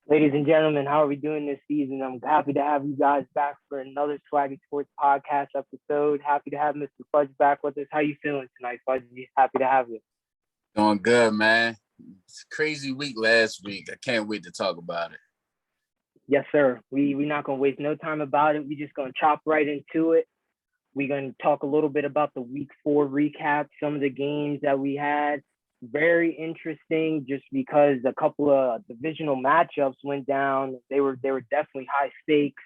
Ladies and gentlemen, how are we doing this season? I'm happy to have you guys back for another Swaggy Sports podcast episode. Happy to have Mr. Fudge back with us. How you feeling tonight, Fudge? Happy to have you. Doing good, man. It's a crazy week last week. I can't wait to talk about it. Yes, sir. We're not gonna waste no time about it. We're just gonna chop right into it. We're gonna talk a little bit about the week 4 recap, some of the games that we had. Very interesting, just because a couple of divisional matchups went down. They were definitely high stakes.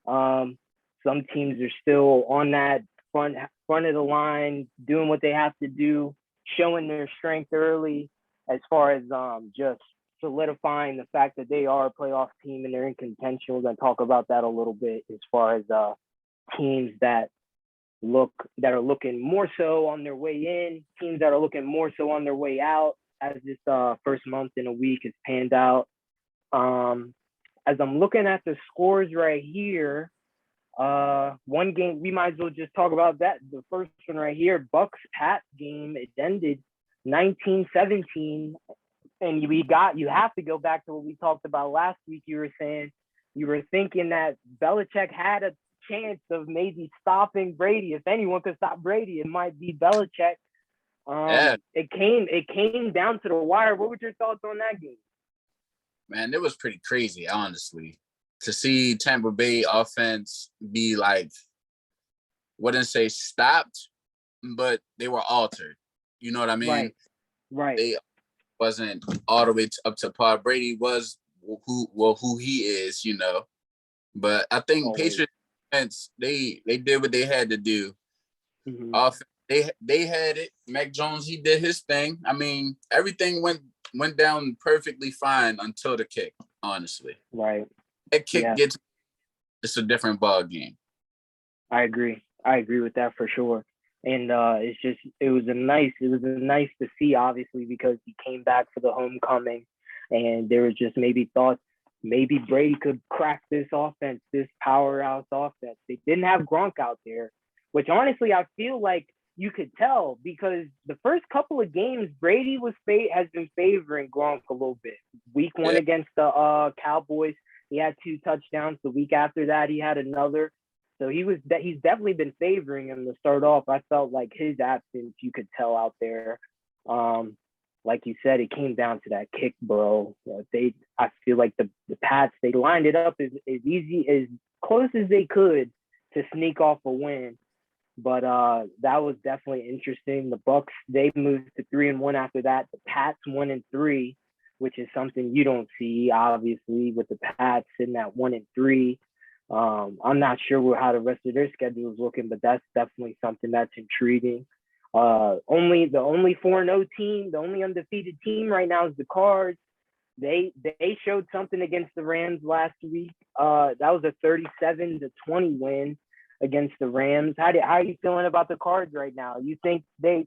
Some teams are still on that front of the line, doing what they have to do, showing their strength early, as far as just solidifying the fact that they are a playoff team and they're in contention. We're gonna talk about that a little bit as far as teams that are looking more so on their way in, teams that are looking more so on their way out as this first month in a week has panned out. As I'm looking at the scores right here, one game we might as well just talk about that. The first one right here, Bucks Pats game, it ended 19-17, and you have to go back to what we talked about last week. You were thinking that Belichick had a chance of maybe stopping Brady. If anyone could stop Brady, it might be Belichick. It came down to the wire. What were your thoughts on that game? Man, it was pretty crazy, honestly. To see Tampa Bay offense be like, wouldn't say stopped, but they were altered. You know what I mean? Right. They wasn't all the way up to par. Brady was who he is, you know. But I think Patriots defense, they did what they had to do. Mm-hmm. They had it. Mac Jones, he did his thing. I mean, everything went down perfectly fine until the kick, honestly. Right. That kick it's a different ball game. I agree with that for sure. And it was nice to see, obviously, because he came back for the homecoming, and there was just maybe thoughts maybe Brady could crack this offense, this powerhouse offense. They didn't have Gronk out there, which honestly I feel like you could tell, because the first couple of games Brady has been favoring Gronk a little bit. Week 1 against the Cowboys, he had 2 touchdowns. The week after that, he had another. So he's definitely been favoring him to start off. I felt like his absence, you could tell out there. Like you said, it came down to that kick, bro. I feel like the Pats, they lined it up as easy, as close as they could to sneak off a win. But that was definitely interesting. The Bucks, they moved to 3-1 after that. The Pats 1-3, which is something you don't see, obviously, with the Pats sitting at 1-3. I'm not sure how the rest of their schedule is looking, but that's definitely something that's intriguing. The only 4-0 team, the only undefeated team right now is the Cards. They showed something against the Rams last week. That was a 37-20 win against the Rams. How are you feeling about the Cards right now? You think they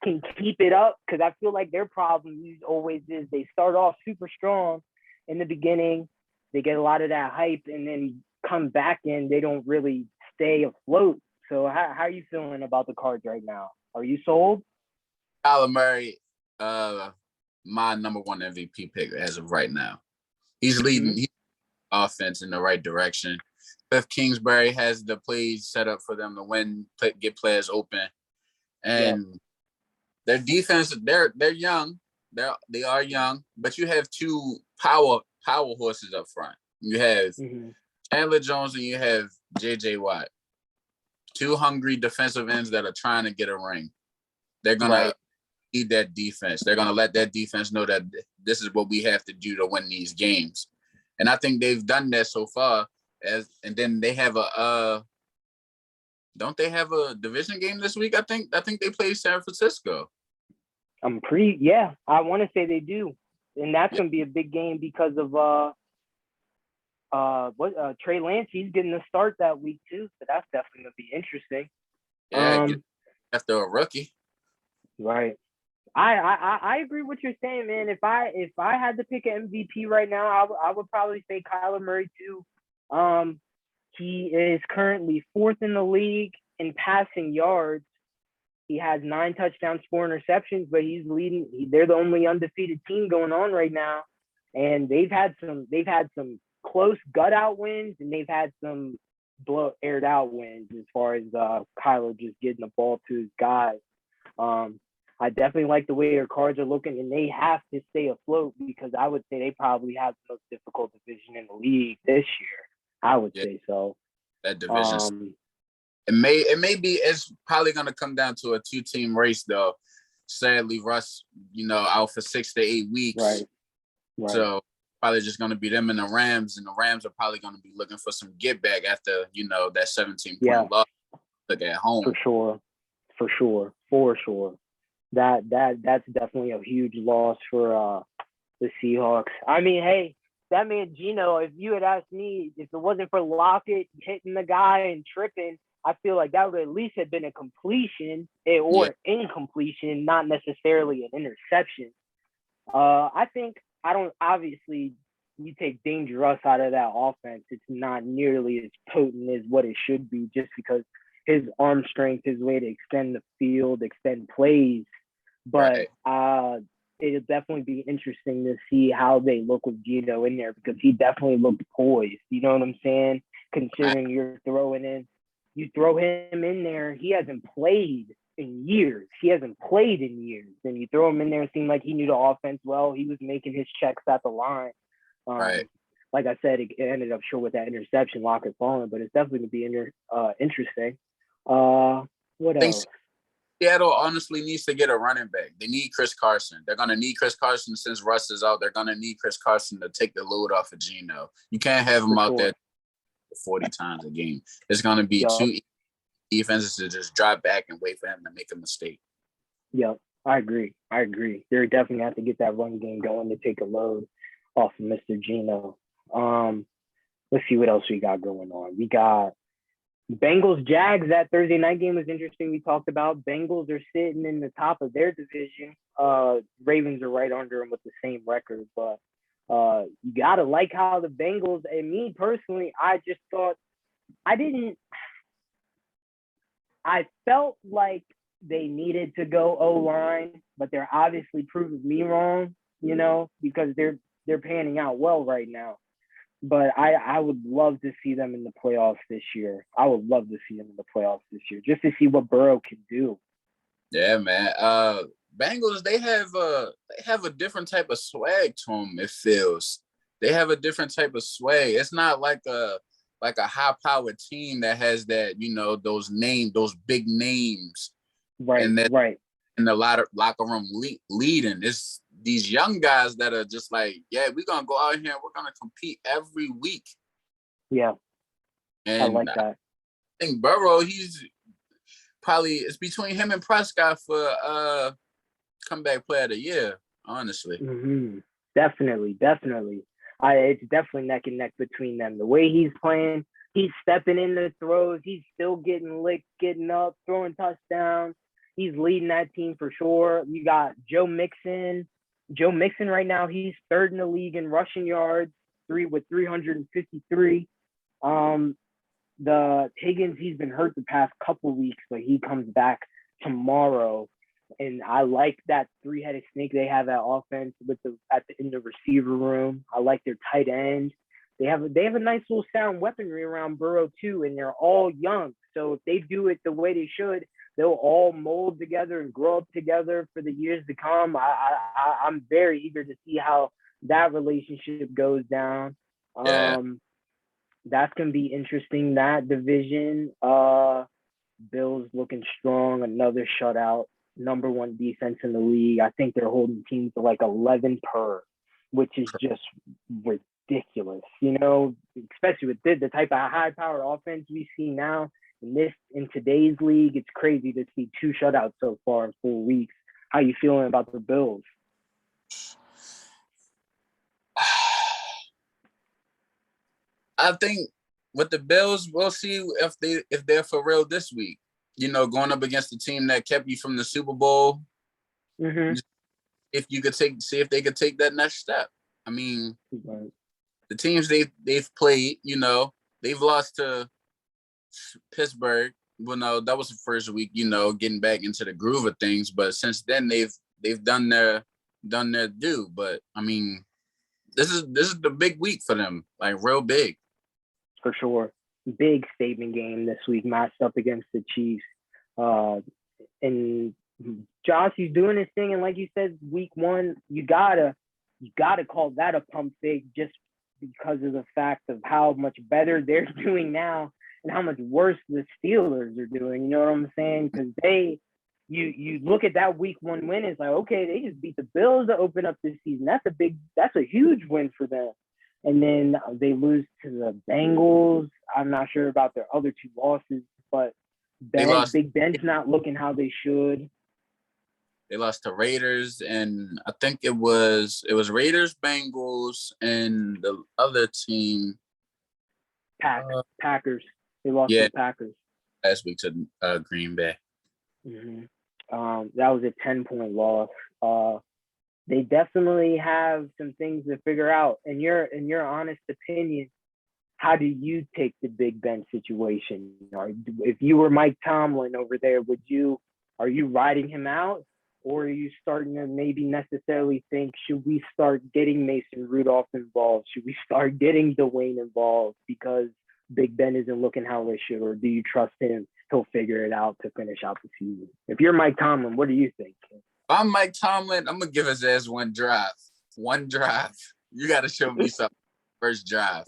can keep it up? Because I feel like their problem always is they start off super strong in the beginning. They get a lot of that hype, and then come back in, they don't really stay afloat. So how are you feeling about the Cards right now? Are you sold? Kyler Murray, my number 1 MVP pick as of right now. He's leading offense in the right direction. Cliff Kingsbury has the plays set up for them to win, get players open, and their defense. They're young. They are young, but you have 2 power horses up front. You have Chandler Jones and you have J.J. Watt. 2 hungry defensive ends that are trying to get a ring. They're gonna eat that defense. They're gonna let that defense know that this is what we have to do to win these games, and I think they've done that so far. And then they have don't they have a division game this week? I think they play San Francisco. I want to say they do, and that's gonna be a big game because of Trey Lance. He's getting the start that week too, so that's definitely gonna be interesting. After a rookie, right? I agree with what you're saying, man. If I had to pick an MVP right now, I would probably say Kyler Murray too. He is currently 4th in the league in passing yards. He has 9 touchdowns, 4 interceptions, but he's leading. They're the only undefeated team going on right now. and they've had some close gut out wins, and they've had some aired out wins as far as Kyler just getting the ball to his guys. Um, I definitely like the way their cards are looking, and they have to stay afloat because I would say they probably have the most difficult division in the league this year. I would say so. That division. It's probably gonna come down to a 2-team race though. Sadly, Russ, out for 6 to 8 weeks. Right. So probably just gonna be them and the Rams, and the Rams are probably gonna be looking for some get back after, that 17-point loss. Look at home. For sure. That's definitely a huge loss for the Seahawks. I mean, hey, that man Gino, if you had asked me, if it wasn't for Lockett hitting the guy and tripping, I feel like that would at least have been a completion or incompletion, not necessarily an interception. Obviously you take Dangerous out of that offense, it's not nearly as potent as what it should be just because his arm strength, his way to extend the field, extend plays. But it'll definitely be interesting to see how they look with Gino in there because he definitely looked poised. You know what I'm saying? Considering you throw him in there, he hasn't played in years. And you throw him in there, it seemed like he knew the offense well. He was making his checks at the line. Like I said, it ended up short with that interception, Lockett falling, but it's definitely going to be interesting. What else? Seattle honestly needs to get a running back. They need Chris Carson. They're going to need Chris Carson since Russ is out. They're going to need Chris Carson to take the load off of Geno. You can't have him out there 40 times a game. It's going to be two defenses to just drop back and wait for him to make a mistake. Yep, I agree. They're definitely have to get that run game going to take a load off of Mr. Geno. Let's see what else we got going on. We got Bengals Jags. That Thursday night game was interesting. We talked about Bengals are sitting in the top of their division. Ravens are right under them with the same record, but you gotta like how the Bengals, and me personally, I just thought I felt like they needed to go O-line, but they're obviously proving me wrong, because they're panning out well right now. But I would love to see them in the playoffs this year. Just to see what Burrow can do. Yeah, man. Bengals, they have a different type of swag to them. It feels they have a different type of swag. It's not like a high-powered team that has that, those big names, right? And that, right. In the locker room leading. It's these young guys that are just like, yeah, we're gonna go out here and we're gonna compete every week. Yeah, and I like that. I think Burrow, it's between him and Prescott for comeback player of the year. Honestly, definitely. It's definitely neck and neck between them. The way he's playing, he's stepping in the throws. He's still getting licked, getting up, throwing touchdowns. He's leading that team for sure. You got Joe Mixon. Joe Mixon right now, he's third in the league in rushing yards, with 353. The Higgins, he's been hurt the past couple weeks, but he comes back tomorrow. And I like that three-headed snake they have at offense in the receiver room. I like their tight end. They have a nice little sound weaponry around Burrow too, and they're all young. So if they do it the way they should, they'll all mold together and grow up together for the years to come. I'm very eager to see how that relationship goes down. That's gonna be interesting. That division, Bills looking strong. Another shutout. Number one defense in the league. I think they're holding teams to like 11 per, which is just ridiculous. Especially with the type of high-powered offense we see now. In today's league, it's crazy to see 2 shutouts so far in 4 weeks. How you feeling about the Bills? I think with the Bills, we'll see if they're for real this week. Going up against the team that kept you from the Super Bowl. Mm-hmm. If you could see if they could take that next step. I mean, the teams they've played, they've lost to Pittsburgh. Well, no, that was the first week, getting back into the groove of things. But since then, they've done their due. But I mean, this is the big week for them, like real big. For sure. Big statement game this week, matched up against the Chiefs. And Josh, he's doing his thing, and like you said, week one, you gotta call that a pump fake just because of the fact of how much better they're doing now and how much worse the Steelers are doing. You know what I'm saying? Because you look at that week one win, it's like, okay, they just beat the Bills to open up this season. That's a huge win for them. And then they lose to the Bengals. I'm not sure about their other two losses, but Big Ben's not looking how they should. They lost to Raiders, and I think it was Raiders, Bengals, and the other team. Packers. They lost to the Packers last week to Green Bay. Mm-hmm. That was a 10-point loss. They definitely have some things to figure out. In your honest opinion, how do you take the Big Ben situation? Or if you were Mike Tomlin over there, are you riding him out? Or are you starting to maybe necessarily think, should we start getting Mason Rudolph involved? Should we start getting Dwayne involved because Big Ben isn't looking how they should? Or do you trust him? He'll figure it out to finish out the season. If you're Mike Tomlin, what do you think? If I'm Mike Tomlin, I'm going to give his ass one drive. One drive. You got to show me something. First drive.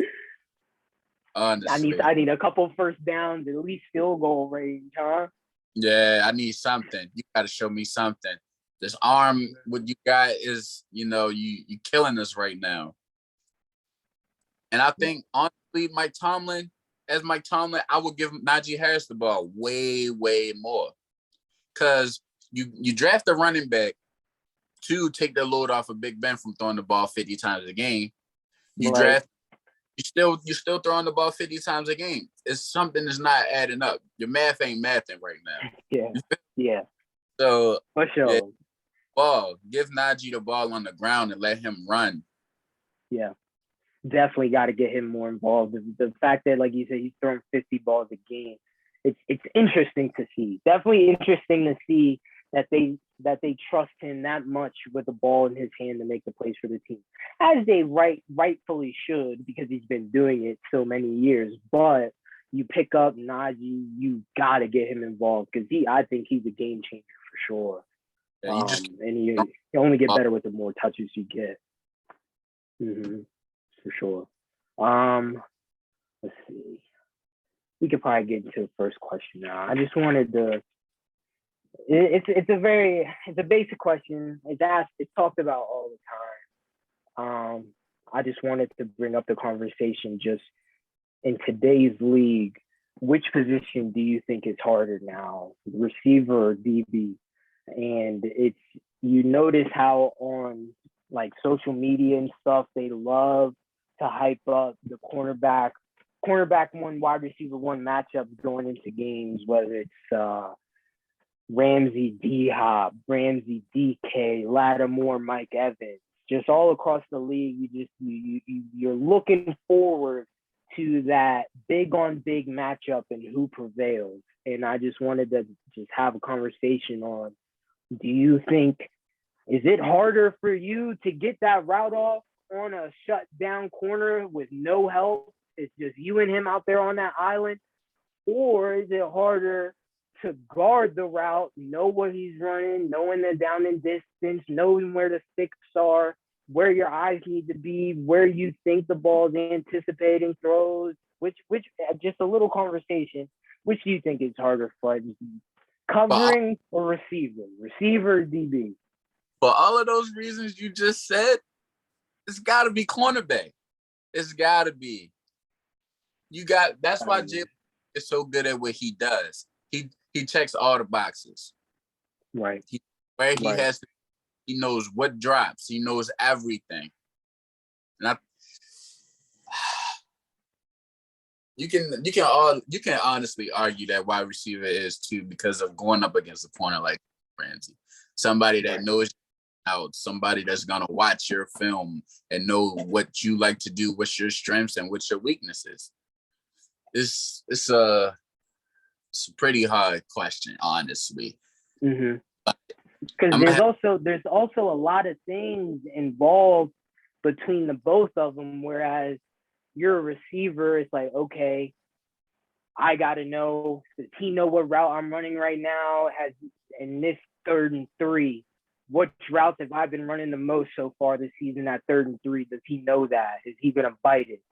Honestly. I need a couple first downs, at least field goal range, huh? Yeah, I need something. You got to show me something. This arm, what you got is, you killing us right now. And I think, honestly, Mike Tomlin, I would give Najee Harris the ball way, way more. Because you draft a running back to take the load off of Big Ben from throwing the ball 50 times a game. You're still throwing the ball 50 times a game. It's something that's not adding up. Your math ain't mathing right now. Yeah. So for sure. Give Najee the ball on the ground and let him run. Yeah. Definitely got to get him more involved. The fact that, like you said, he's throwing 50 balls a game. It's interesting to see. Definitely interesting to see that they trust him that much with the ball in his hand to make the plays for the team, as they rightfully should, because he's been doing it so many years. But you pick up Najee, you gotta get him involved because I think he's a game changer for sure. Yeah, and you only get better with the more touches you get. Mm-hmm. For sure. Let's see. We could probably get into the first question now. I just wanted to. It's a basic question. It's talked about all the time. I just wanted to bring up the conversation. Just in today's league, which position do you think is harder now, receiver or DB? And you notice how on like social media and stuff, they love to hype up the cornerback one, wide receiver one matchups going into games, whether it's Ramsey D-Hop, Ramsey DK, Lattimore, Mike Evans, just all across the league. You're looking forward to that big on big matchup and who prevails. And I just wanted to just have a conversation on, do you think, is it harder for you to get that route off on a shut down corner with no help? It's just you and him out there on that island? Or is it harder to guard the route, know what he's running, knowing the down and distance, knowing where the sticks are, where your eyes need to be, where you think the ball's anticipating throws, which just a little conversation, which do you think is harder for covering or receiver or DB? For all of those reasons you just said, it's got to be cornerback. It's got to be. That's why Jalen is so good at what he does. He checks all the boxes. Right. He knows what drops. He knows everything. And you can honestly argue that wide receiver is too, because of going up against a corner like Ramsey. Somebody that knows out, somebody that's gonna watch your film and know what you like to do, what's your strengths and what's your weaknesses. It's a pretty hard question, honestly. Mm-hmm. Because there's also a lot of things involved between the both of them. Whereas you're a receiver, it's like, okay, I got to know, does he know what route I'm running right now? Has in this 3rd and 3, which routes have I been running the most so far this season at 3rd and 3? Does he know that? Is he going to bite it?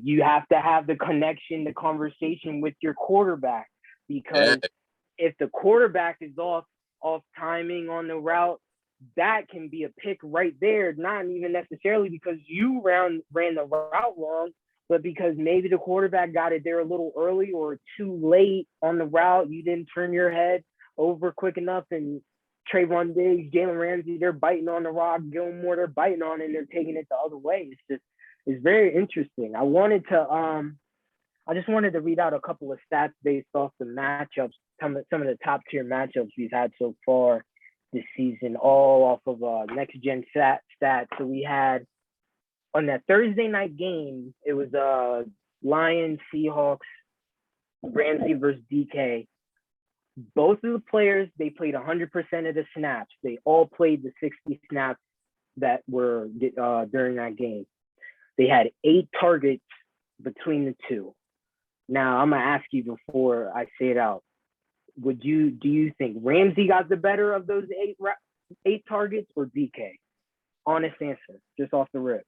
You have to have the connection, the conversation with your quarterback, because if the quarterback is off timing on the route, that can be a pick right there. Not even necessarily because you ran the route wrong, but because maybe the quarterback got it there a little early or too late on the route. You didn't turn your head over quick enough, and Trayvon Diggs, Jalen Ramsey, they're biting on the rock. Gilmore, they're biting on it, and they're taking it the other way. It's very interesting. I just wanted to read out a couple of stats based off the matchups, some of the top tier matchups we've had so far this season, all off of next gen stats. So we had on that Thursday night game, it was Lions, Seahawks, Ramsey versus DK. Both of the players, they played 100% of the snaps. They all played the 60 snaps that were during that game. They had 8 targets between the two. Now, I'm going to ask you before I say it out. Do you think Ramsey got the better of those 8 targets or DK? Honest answer, just off the rip.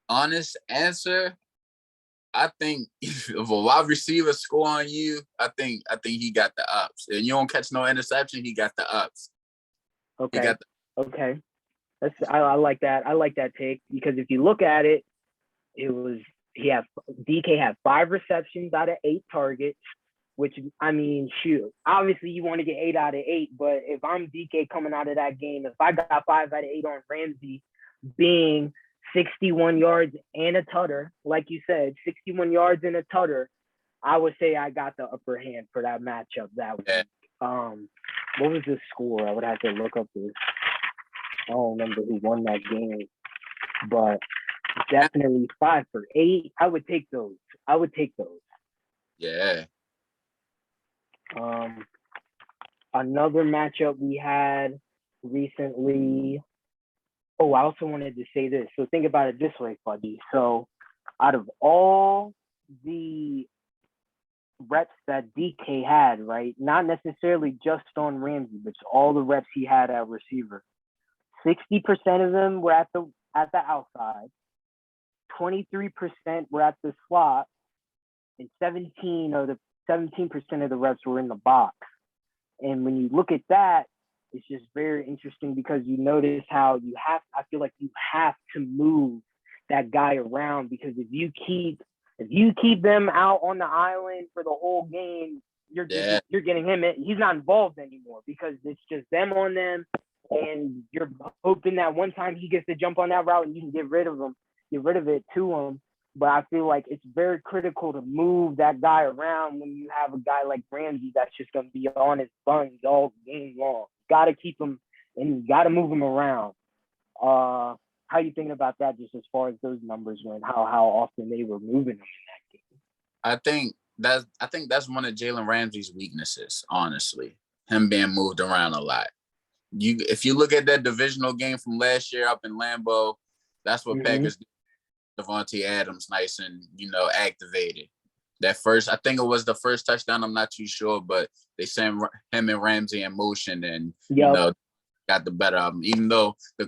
Honest answer, I think if a wide receiver score on you, I think he got the ups. And you don't catch no interception, he got the ups. Okay. Okay. I like that. I like that take, because if you look at it, DK had 5 receptions out of 8 targets, which, I mean, shoot, obviously you want to get 8 out of 8, but if I'm DK coming out of that game, if I got 5 out of 8 on Ramsey being 61 yards and a tutter, like you said, 61 yards and a tutter, I would say I got the upper hand for that matchup that week. What was the score? I would have to look up this. I don't remember who won that game, but definitely 5 for 8. I would take those. Yeah. Another matchup we had recently. Oh, I also wanted to say this. So think about it this way, Fudgy. So out of all the reps that DK had, right, not necessarily just on Ramsey, but all the reps he had at receiver, 60% of them were at the outside, 23% were at the slot, and 17% of the reps were in the box. And when you look at that, it's just very interesting, because you notice how I feel like you have to move that guy around, because if you keep them out on the island for the whole game, you're getting him in. He's not involved anymore, because it's just them on them, and you're hoping that one time he gets to jump on that route and you can get rid of it to him. But I feel like it's very critical to move that guy around when you have a guy like Ramsey that's just going to be on his buns all game long. Got to keep him, and you got to move him around. How you thinking about that, just as far as those numbers went, how often they were moving him in that game? I think that's one of Jalen Ramsey's weaknesses, honestly. Him being moved around a lot. If you look at that divisional game from last year up in Lambeau, that's what Packers did. Devontae Adams nice and, activated. That first, I think it was the first touchdown, I'm not too sure, but they sent him and Ramsey in motion and, got the better of him. Even though the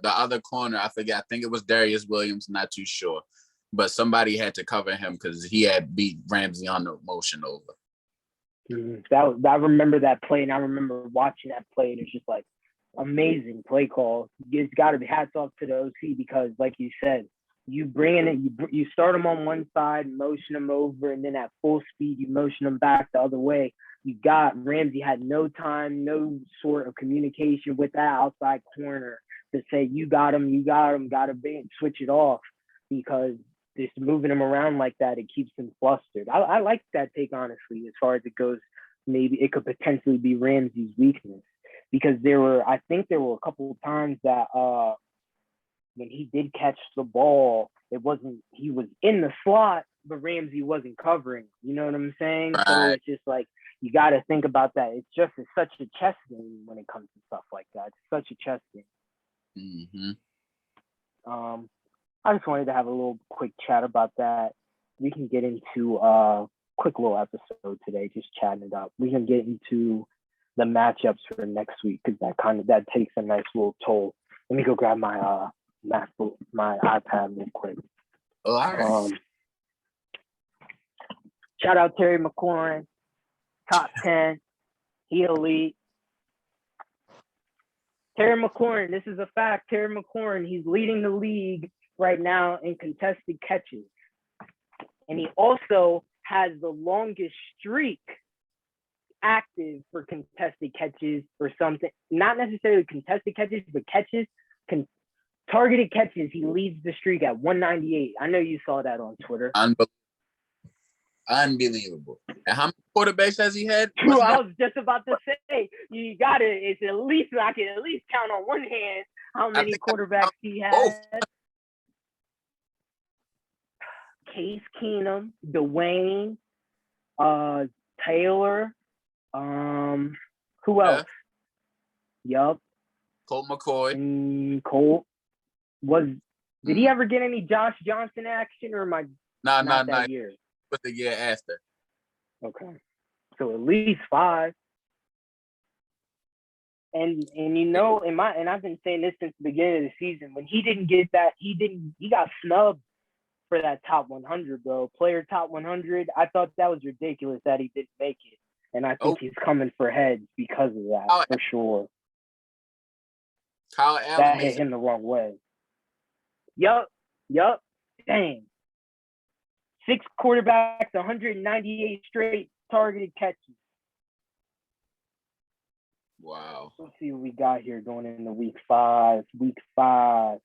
other corner, I think it was Darius Williams, not too sure. But somebody had to cover him because he had beat Ramsey on the motion over. I remember that play, and I remember watching that play, and it's just like amazing play call. It's got to be hats off to the OC, because, like you said, you bring in it, you start them on one side, motion them over, and then at full speed, you motion them back the other way. You got Ramsey had no time, no sort of communication with that outside corner to say, you got him, got to switch it off, because just moving him around like that, it keeps him flustered. I like that take, honestly, as far as it goes. Maybe it could potentially be Ramsey's weakness, because I think there were a couple of times that when he did catch the ball, he was in the slot, but Ramsey wasn't covering. You know what I'm saying? Right. So it's just like, you got to think about that. It's such a chess game when it comes to stuff like that. It's such a chess game. Mm-hmm. I just wanted to have a little quick chat about that. We can get into quick little episode today, just chatting it up. We can get into the matchups for next week because that takes a nice little toll. Let me go grab my MacBook, my iPad real quick. Oh, all right. Shout out Terry McLaurin, top 10. He elite. Terry McLaurin, this is a fact. Terry McLaurin, he's leading the league right now in contested catches. And he also has the longest streak active for contested catches or something. Not necessarily contested catches, but catches. Targeted catches, he leads the streak at 198. I know you saw that on Twitter. Unbelievable. And how many quarterbacks has he had? I was just about to say, you got it. It's at least, I can at least count on one hand how many quarterbacks he has. Case Keenum, Dwayne, Taylor, who else? Yup. Colt McCoy. Colt. Did he ever get any Josh Johnson action or not that year? But the year after. Okay. So at least 5. And I've been saying this since the beginning of the season. When he didn't get that, he got snubbed for that top 100, bro. Player top 100. I thought that was ridiculous that he didn't make it. And I think he's coming for heads because of that, for sure. Kyle Allen that hit him the wrong way. Yup. Dang. 6 quarterbacks, 198 straight targeted catches. Wow. Let's see what we got here going into week 5. Week 5.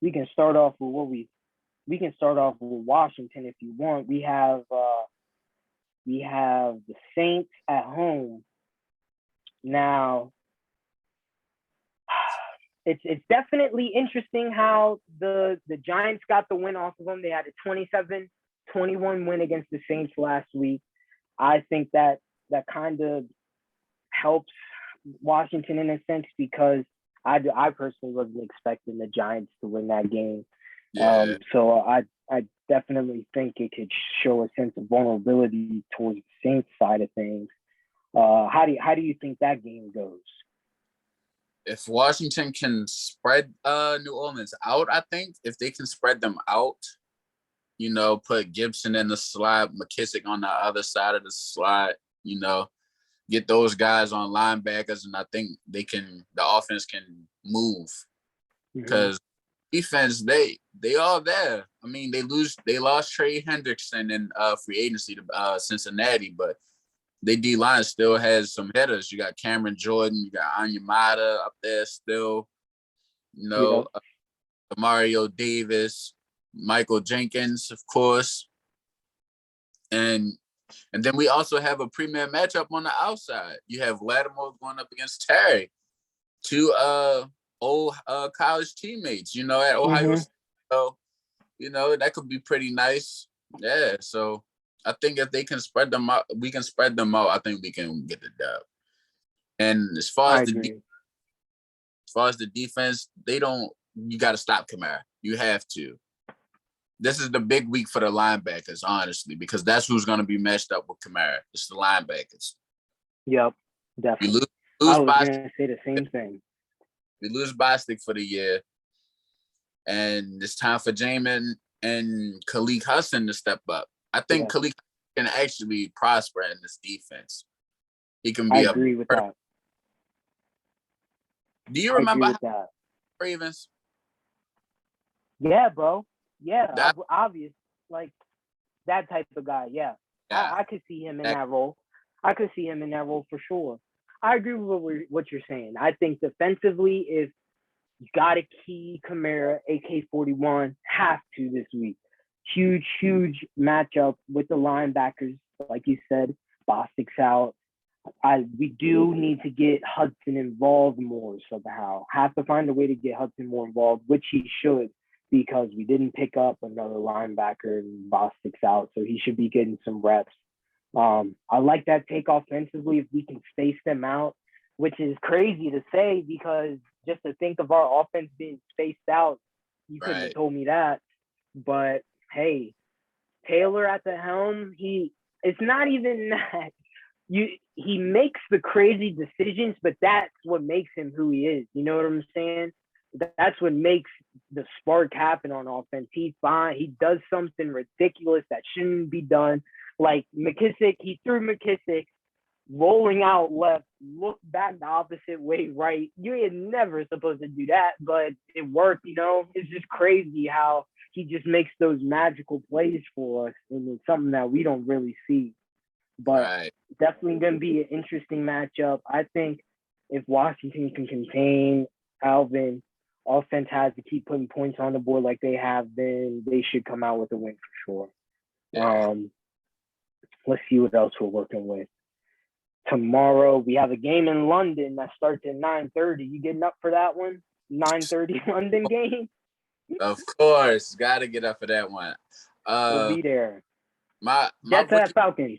We can start off with Washington if you want. We have the Saints at home. Now, it's definitely interesting how the Giants got the win off of them. They had a 27-21 win against the Saints last week. I think that kind of helps Washington in a sense because I personally wasn't expecting the Giants to win that game. Yeah. So I definitely think it could show a sense of vulnerability towards the Saints side of things. How do you think that game goes? If Washington can spread New Orleans out, I think if they can spread them out, put Gibson in the slot, McKissick on the other side of the slot, get those guys on linebackers, and I think the offense can move because defense, they all there. I mean, they lost Trey Hendrickson in free agency to Cincinnati, but they D-line still has some headers. You got Cameron Jordan, you got Onyemata up there still, Mario Davis, Michael Jenkins, of course. And then we also have a premier matchup on the outside. You have Lattimore going up against Terry, 2 old college teammates, at Ohio State. So, that could be pretty nice. Yeah, so I think if they can spread them out, we can spread them out. I think we can get the dub. And as far as the defense, you got to stop Kamara. You have to. This is the big week for the linebackers, honestly, because that's who's going to be matched up with Kamara. It's the linebackers. Yep, definitely. I was going to say the same thing. We lose Bostic for the year, and it's time for Jamin and Khalid Hudson to step up. I think Khalid can actually prosper in this defense. He can be. I agree with that. Do you remember Ravens? Yeah, bro. Yeah, obvious. Like that type of guy. Yeah. I could see him in that role. I could see him in that role for sure. I agree with what you're saying. I think defensively, if you got to key Kamara, AK-41, have to this week. Huge matchup with the linebackers. Like you said, Bostic's out. We do need to get Hudson involved more somehow. Have to find a way to get Hudson more involved, which he should, because we didn't pick up another linebacker and Bostic's out. So he should be getting some reps. I like that take offensively if we can space them out, which is crazy to say because just to think of our offense being spaced out, you couldn't have Right. told me that. But hey, Taylor at the helm, it's not even that he makes the crazy decisions, but that's what makes him who he is. You know what I'm saying? That's what makes the spark happen on offense. He's fine. He does something ridiculous that shouldn't be done. Like McKissick, he threw McKissick rolling out left, looked back the opposite way right. You're never supposed to do that, but it worked, you know? It's just crazy how he just makes those magical plays for us, and it's something that we don't really see. But Right. definitely going to be an interesting matchup. I think if Washington can contain Alvin, offense has to keep putting points on the board like they have been, they should come out with a win for sure. Yeah. Let's see what else we're working with. Tomorrow we have a game in London that starts at 9:30. You getting up for that one? 9:30 London game? Of course. Gotta get up for that one. We'll be there. My Jets at Falcons.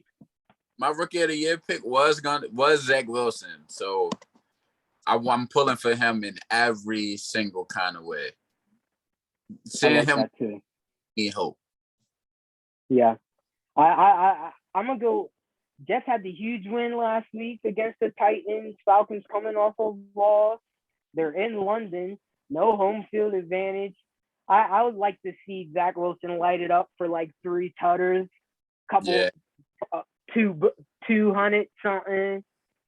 My rookie of the year pick was Zach Wilson. So I'm pulling for him in every single kind of way. Seeing him that too. me hope. Yeah. I'm gonna go. Jets had the huge win last week against the Titans. Falcons coming off a loss. They're in London. No home field advantage. I would like to see Zach Wilson light it up for like 3 tutters, couple 200 something.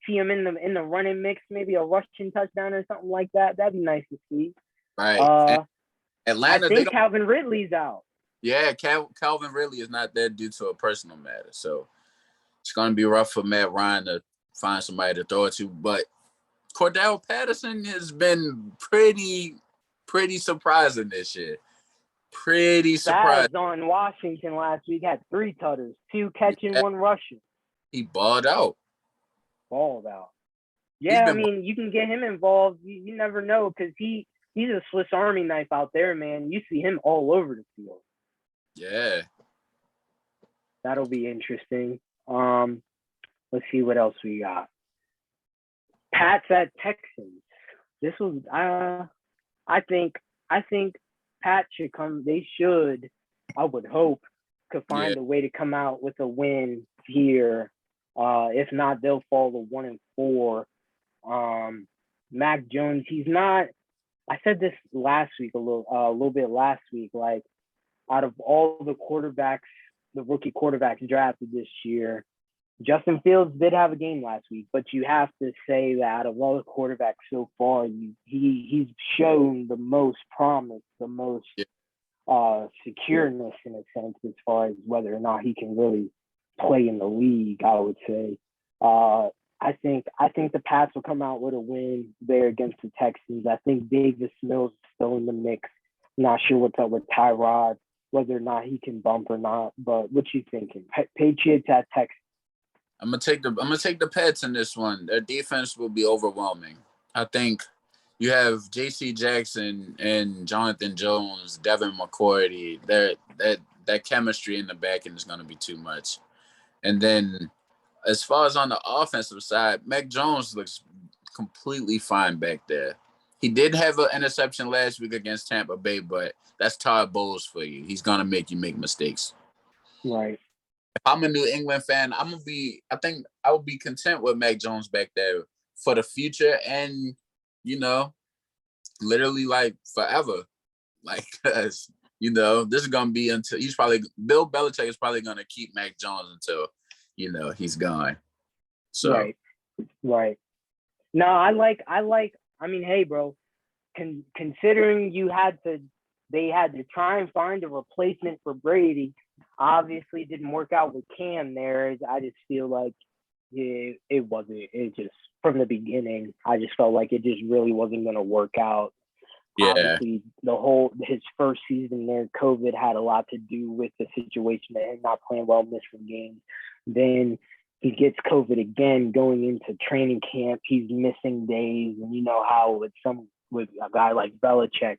See him in the running mix, maybe a rushing touchdown or something like that. That'd be nice to see. Right. Atlanta, I think Calvin Ridley's out. Yeah, Calvin Ridley is not there due to a personal matter. So it's going to be rough for Matt Ryan to find somebody to throw it to. But Cordell Patterson has been pretty surprising this year. Pretty surprising. On Washington last week had 3 tutters, 2 catching, 1 rushing. He balled out. Yeah, I mean, you can get him involved. You never know because he's a Swiss Army knife out there, man. You see him all over the field. Yeah. That'll be interesting. Let's see what else we got. Pats at Texans. This was I think Pat should come. They should, I would hope, could find a way to come out with a win here. If not, they'll fall to 1-4. Mac Jones, he's not. I said this last week a little bit last week. Like, out of all the quarterbacks, the rookie quarterbacks drafted this year, Justin Fields did have a game last week, but you have to say that out of all the quarterbacks so far, he's shown the most promise, the most secureness in a sense as far as whether or not he can really play in the league. I would say. I think the Pats will come out with a win there against the Texans. I think Davis Mills is still in the mix. Not sure what's up with Tyrod, whether or not he can bump or not. But what you thinking? Patriots at Texans. I'm gonna take the Pats in this one. Their defense will be overwhelming. I think you have J.C. Jackson and Jonathan Jones, Devin McCourty. That chemistry in the back end is gonna be too much. And then, as far as on the offensive side, Mac Jones looks completely fine back there. He did have an interception last week against Tampa Bay, but that's Todd Bowles for you. He's gonna make you make mistakes. Right. If I'm a New England fan, I think I would be content with Mac Jones back there for the future and, literally like forever. Like, cause, this is going to be until Bill Belichick is probably going to keep Mac Jones until, he's gone. So. Right. No, I mean, hey, bro, considering they had to try and find a replacement for Brady. Obviously, didn't work out with Cam there. I just feel like it wasn't. It just from the beginning, I just felt like it just really wasn't going to work out. Yeah. Obviously, his first season there, COVID had a lot to do with the situation that him not playing well, missing games. Then he gets COVID again going into training camp. He's missing days, and you know how with a guy like Belichick.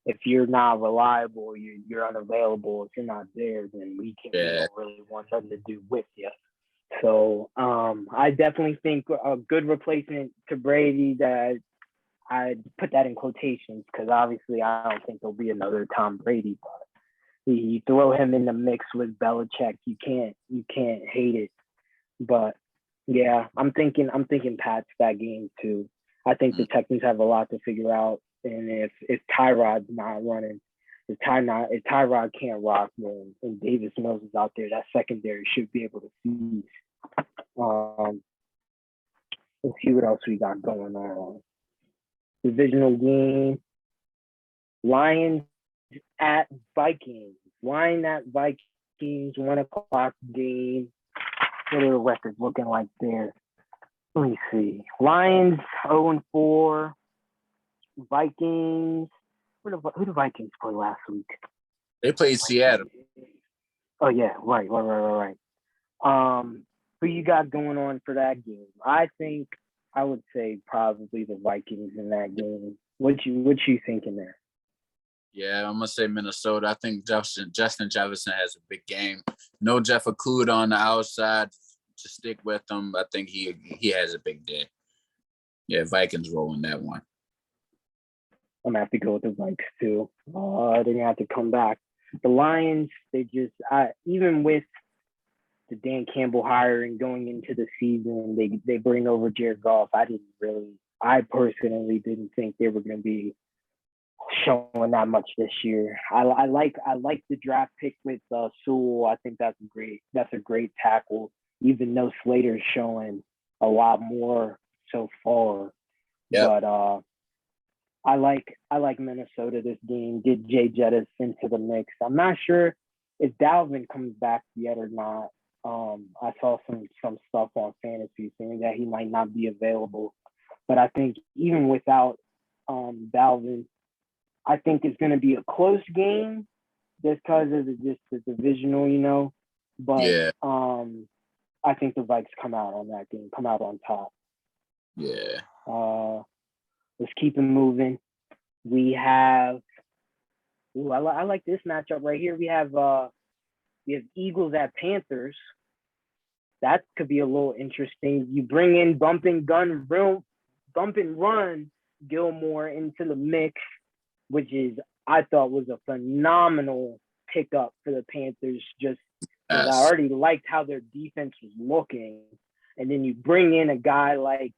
If you're not reliable, you're unavailable. If you're not there, then we don't really want nothing to do with you. So I definitely think a good replacement to Brady that I'd put that in quotations because obviously I don't think there'll be another Tom Brady. But you throw him in the mix with Belichick, you can't hate it. But yeah, I'm thinking Pats that game too. I think the Texans have a lot to figure out, and if Tyrod's not running, if Tyrod can't rock, then and Davis Mills is out there, that secondary should be able to seize. Um, let's see what else we got going on. Divisional game, Lions at Vikings. Lions at Vikings, 1 o'clock game. What are the records looking like there? Let me see. Lions 0-4. Vikings. Who the Vikings play last week? They played Seattle. Oh yeah, right. Who you got going on for that game? I would say probably the Vikings in that game. What you thinking there? Yeah, I'm gonna say Minnesota. I think Justin Jefferson has a big game. No Jeff Okuda on the outside to stick with him. I think he has a big day. Yeah, Vikings rolling that one. I'm gonna have to go with the Vikes too. They're gonna have to come back. The Lions, even with the Dan Campbell hiring going into the season, they bring over Jared Goff. I personally didn't think they were gonna be showing that much this year. I like the draft pick with Sewell. I think that's a great tackle, even though Slater's showing a lot more so far. Yep. But I like Minnesota this game. Get Jay Jettis into the mix. I'm not sure if Dalvin comes back yet or not. I saw some stuff on fantasy saying that he might not be available. But I think even without Dalvin, I think it's going to be a close game just because of the divisional, But yeah. I think the Vikes come out on that game, come out on top. Yeah. Let's keep it moving. We have. I like this matchup right here. We have Eagles at Panthers. That could be a little interesting. You bring in bump and run Gilmore into the mix, which I thought was a phenomenal pickup for the Panthers. Just because I already liked how their defense was looking, and then you bring in a guy like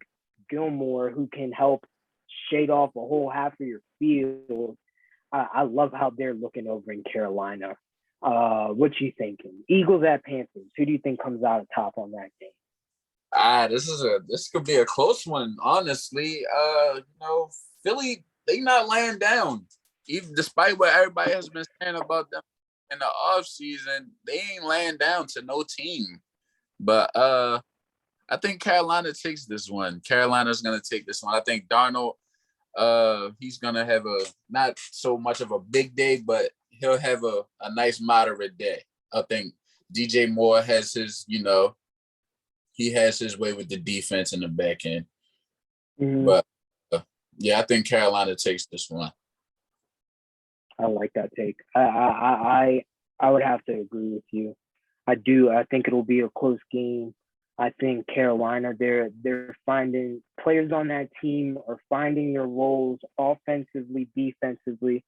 Gilmore who can help shade off a whole half of your field. I love how they're looking over in Carolina. What you thinking? Eagles at Panthers. Who do you think comes out top on that game? This could be a close one, honestly. Philly, they not laying down. Even despite what everybody has been saying about them in the offseason, they ain't laying down to no team. But I think Carolina takes this one. Carolina's gonna take this one. I think Darnold, he's gonna have a not so much of a big day, but he'll have a nice moderate day. I think DJ Moore has his, he has his way with the defense in the back end. Mm-hmm. But yeah, I think Carolina takes this one. I like that take. I would have to agree with you. I do. I think it'll be a close game. I think Carolina, they're finding players on that team are finding their roles offensively, defensively.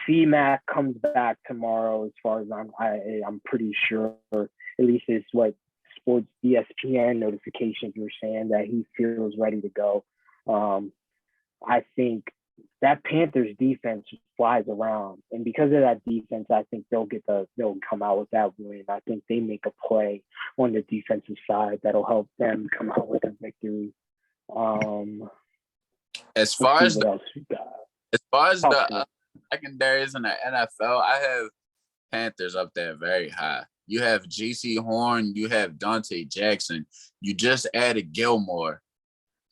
C-Mac comes back tomorrow, as far as I'm pretty sure. At least it's what Sports ESPN notifications were saying that he feels ready to go. I think that Panthers defense flies around, and because of that defense, I think they'll come out with that win. I think they make a play on the defensive side that'll help them come out with a victory. As far as the secondaries in the NFL, I have Panthers up there very high. You have J.C. Horn, you have Dante Jackson, you just added Gilmore,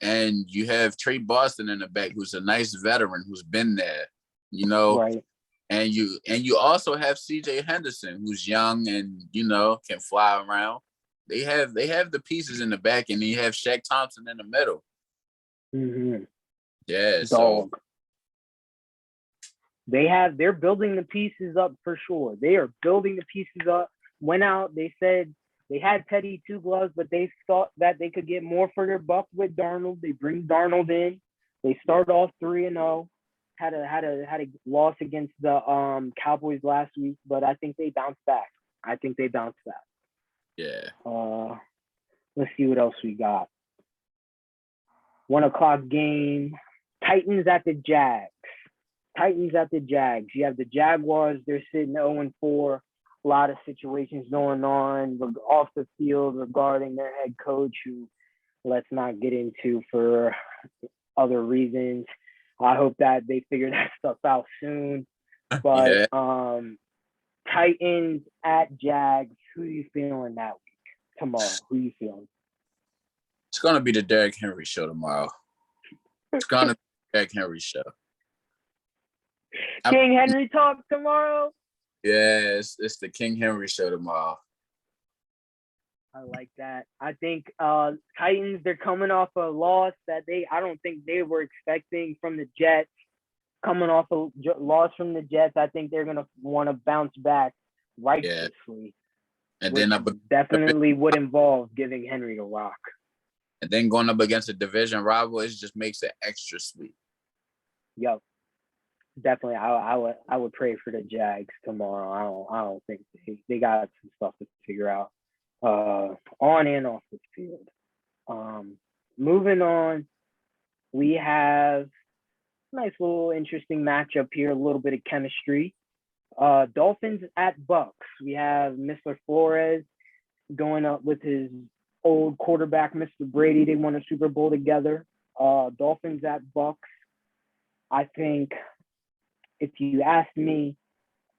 and you have Trey Boston in the back, who's a nice veteran who's been there, Right. And you also have C.J. Henderson, who's young and can fly around. They have the pieces in the back, and you have Shaq Thompson in the middle. Mm-hmm. Yeah, Dog. so they're building the pieces up for sure. They are building the pieces up. Went out, they said They had Teddy Two Gloves, but they thought that they could get more for their buck with Darnold. They bring Darnold in. They start off 3-0. Had a loss against the Cowboys last week, but I think they bounced back. Yeah. Let's see what else we got. 1 o'clock game. Titans at the Jags. You have the Jaguars. They're sitting 0-4. A lot of situations going on off the field regarding their head coach, who let's not get into for other reasons. I hope that they figure that stuff out soon. But Yeah. Titans at Jags. Who are you feeling that week? Tomorrow, who are you feeling? It's gonna be the Derrick Henry show tomorrow. It's gonna be the Derrick Henry show. King Henry talk tomorrow. Yeah, it's the King Henry show tomorrow. I like that. I think Titans, they're coming off a loss that I don't think they were expecting from the Jets. Coming off a loss from the Jets, I think they're gonna want to bounce back righteously. Yeah. And then definitely would involve giving Henry the rock. And then going up against a division rival, it just makes it extra sweet. Yep. Definitely, I would pray for the Jags tomorrow. I don't think they got some stuff to figure out on and off the field. Moving on, we have a nice little interesting matchup here. A little bit of chemistry. Dolphins at Bucks. We have Mr. Flores going up with his old quarterback, Mr. Brady. They won a Super Bowl together. Dolphins at Bucks. I think, if you ask me,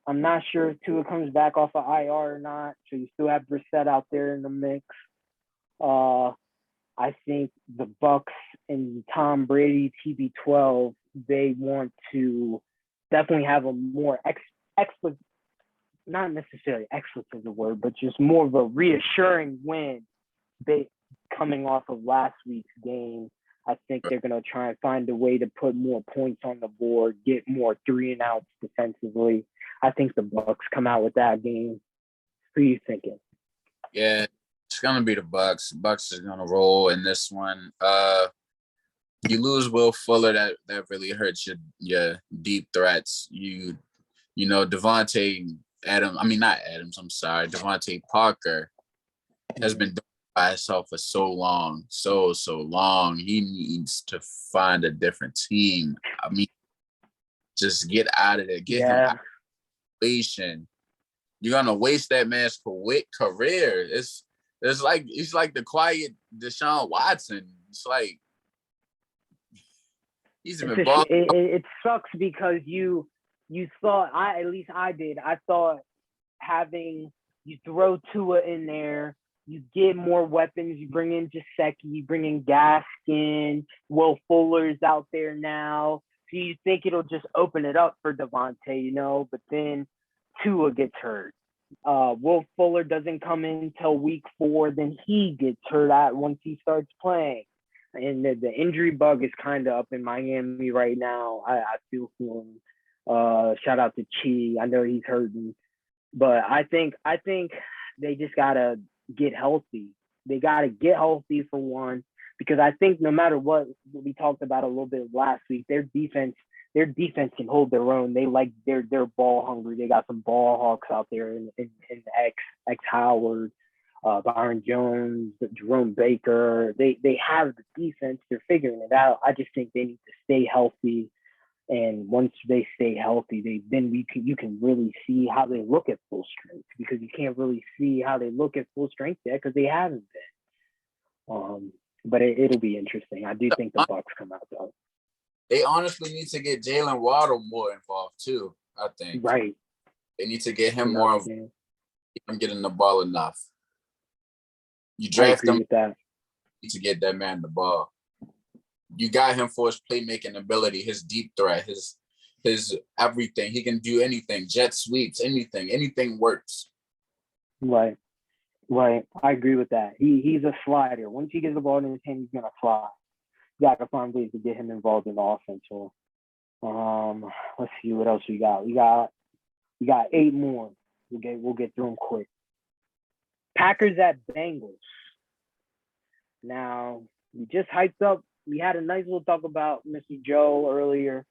I'm not sure if Tua comes back off of IR or not. So you still have Brissett out there in the mix. I think the Bucks and Tom Brady, TB12, they want to definitely have a more not necessarily expletive the word, but just more of a reassuring win. They coming off of last week's game. I think they're going to try and find a way to put more points on the board, get more 3-and-outs defensively. I think the Bucks come out with that game. Who are you thinking? Yeah, it's going to be the Bucks. Bucks is going to roll in this one. You lose Will Fuller, that really hurts your deep threats. You know, Devontae Parker has been by himself for so long. He needs to find a different team. I mean, just get out of there. Get him out of the. You're gonna waste that man's career. It's like he's like the quiet Deshaun Watson. It's like he's involved. It sucks because you thought, at least I did. I thought you throw Tua in there. You get more weapons. You bring in Gesicki. You bring in Gaskin. Will Fuller's out there now. So you think it'll just open it up for Devontae, but then Tua gets hurt. Will Fuller doesn't come in until week 4. Then he gets hurt once he starts playing. And the injury bug is kind of up in Miami right now. I feel for him. Shout out to Chi. I know he's hurting. But I think they just got to get healthy. They got to get healthy for one, because I think no matter what, we talked about a little bit last week, their defense can hold their own. They're ball hungry. They got some ball hawks out there in X Howard, Byron Jones, Jerome Baker. They have the defense. They're figuring it out. I just think they need to stay healthy. And once they stay healthy, you can really see how they look at full strength, because you can't really see how they look at full strength yet because they haven't been. But it'll be interesting. I do think the Bucks come out though. They honestly need to get Jalen Waddle more involved too. I think. Right. They need to get him more involved. Him getting the ball enough. You draft him to get that man the ball. You got him for his playmaking ability, his deep threat, his everything. He can do anything, jet sweeps, anything works. Right. I agree with that. He's a slider. Once he gets the ball in his hand, he's gonna fly. You got to find ways to get him involved in the offense. So, let's see what else we got. We got 8 more. We'll get through them quick. Packers at Bengals. Now, we just hyped up. We had a nice little talk about Mr. Joe earlier,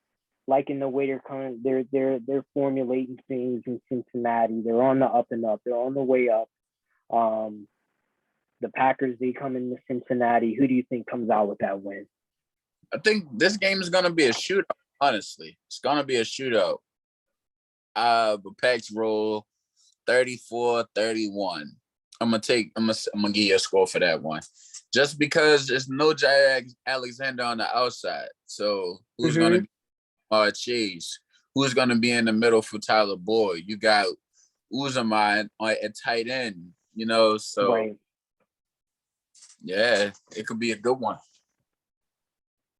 liking the way they're formulating things in Cincinnati. They're on the up and up. They're on the way up. The Packers, they come into Cincinnati. Who do you think comes out with that win? I think this game is going to be a shootout, honestly. It's going to be a shootout. But Packs roll 34-31. I'm gonna give you a score for that one. Just because there's no Jair Alexander on the outside. So who's gonna be Chase? Who's gonna be in the middle for Tyler Boyd? You got Uzama at tight end, so right. Yeah, it could be a good one.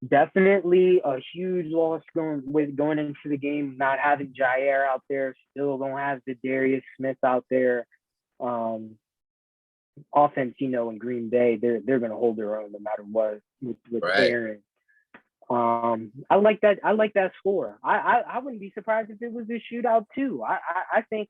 Definitely a huge loss going into the game, not having Jair out there. Still don't have the Darius Smith out there. Offense, in Green Bay, they're going to hold their own no matter what with right. Aaron. I like that. I like that score. I wouldn't be surprised if it was a shootout too. I think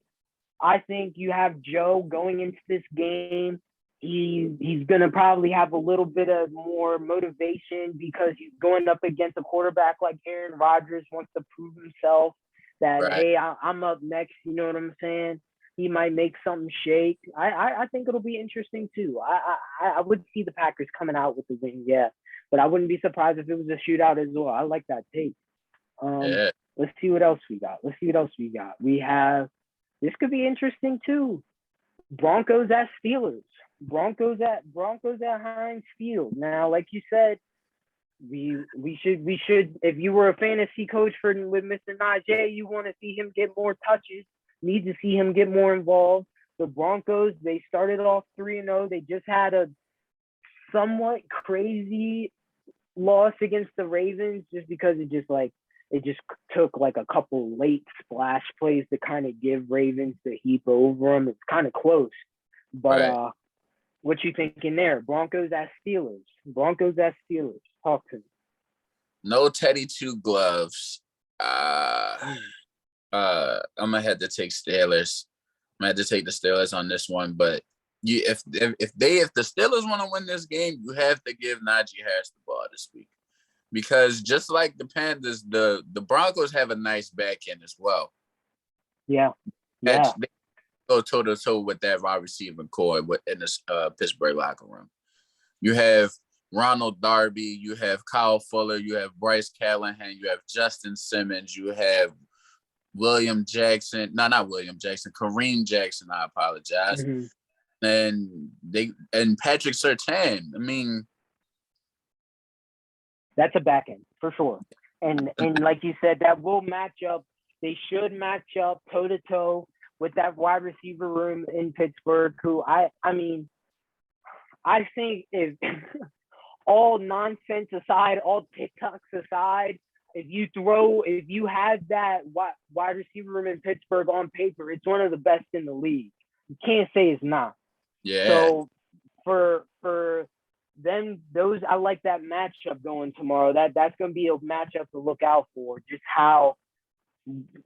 you have Joe going into this game. He's going to probably have a little bit of more motivation because he's going up against a quarterback like Aaron Rodgers, wants to prove himself that, right. Hey, I'm up next. You know what I'm saying? He might make something shake. I think it'll be interesting too. I would see the Packers coming out with the win, yeah. But I wouldn't be surprised if it was a shootout as well. I like that take. Yeah. Let's see what else we got. We have, this could be interesting too. Broncos at Steelers. Broncos at Heinz Field. Now, like you said, we should. If you were a fantasy coach with Mr. Najee, you want to see him get more touches. Need to see him get more involved. The Broncos, they started off 3-0. They just had a somewhat crazy loss against the Ravens, just because it just took like a couple late splash plays to kind of give Ravens the heap over them. It's kind of close, but right. What you thinking there? Broncos at Steelers. Talk to me. No Teddy Two Gloves. I'm gonna have to take Steelers. I'm gonna have to take the Steelers on this one. But if the Steelers want to win this game, you have to give Najee Harris the ball this week, because just like the Panthers, the Broncos have a nice back end as well. Yeah. They go toe to toe with that wide receiver core in the Pittsburgh locker room. You have Ronald Darby, you have Kyle Fuller, you have Bryce Callahan, you have Justin Simmons, you have Kareem Jackson. I apologize. And Patrick Surtain. I mean, that's a back end for sure. And like you said, that will match up. They should match up toe to toe with that wide receiver room in Pittsburgh, who I think if all nonsense aside, all TikToks aside, if you have that wide receiver room in Pittsburgh on paper, it's one of the best in the league. You can't say it's not. Yeah. So for them, I like that matchup going tomorrow. That's going to be a matchup to look out for. Just how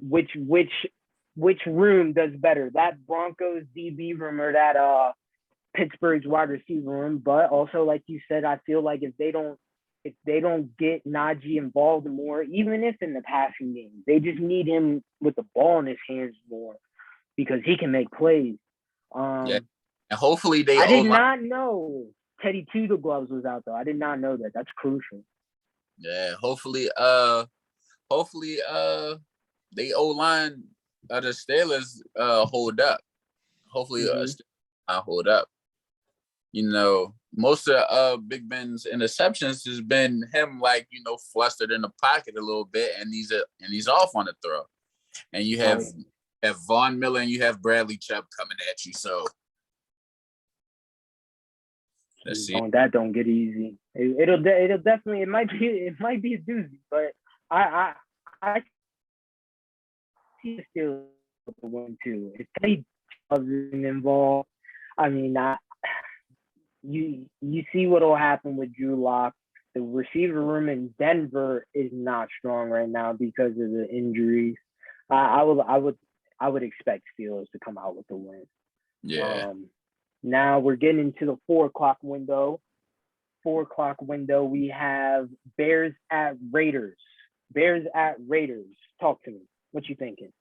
which room does better, that Broncos DB room or that Pittsburgh's wide receiver room. But also, like you said, I feel like if they don't get Najee involved more, even if in the passing game, they just need him with the ball in his hands more because he can make plays. Yeah. And hopefully I did not know Teddy Two the Gloves was out though. I did not know that. That's crucial. Yeah. Hopefully they O-line the Steelers hold up. Hopefully hold up. Most of Big Ben's interceptions has been him flustered in the pocket a little bit, and he's off on the throw. And you have Von Miller and you have Bradley Chubb coming at you. So let's see. That don't get easy. It'll definitely it might be a doozy, but I see the Steelers win too. If they wasn't involved, I mean, you see what'll happen with Drew Lock. The receiver room in Denver is not strong right now because of the injuries. I would expect Steelers to come out with the win. Yeah. Now we're getting into the 4 o'clock window. 4 o'clock window, we have Bears at Raiders. Bears at Raiders. Talk to me. What you thinking?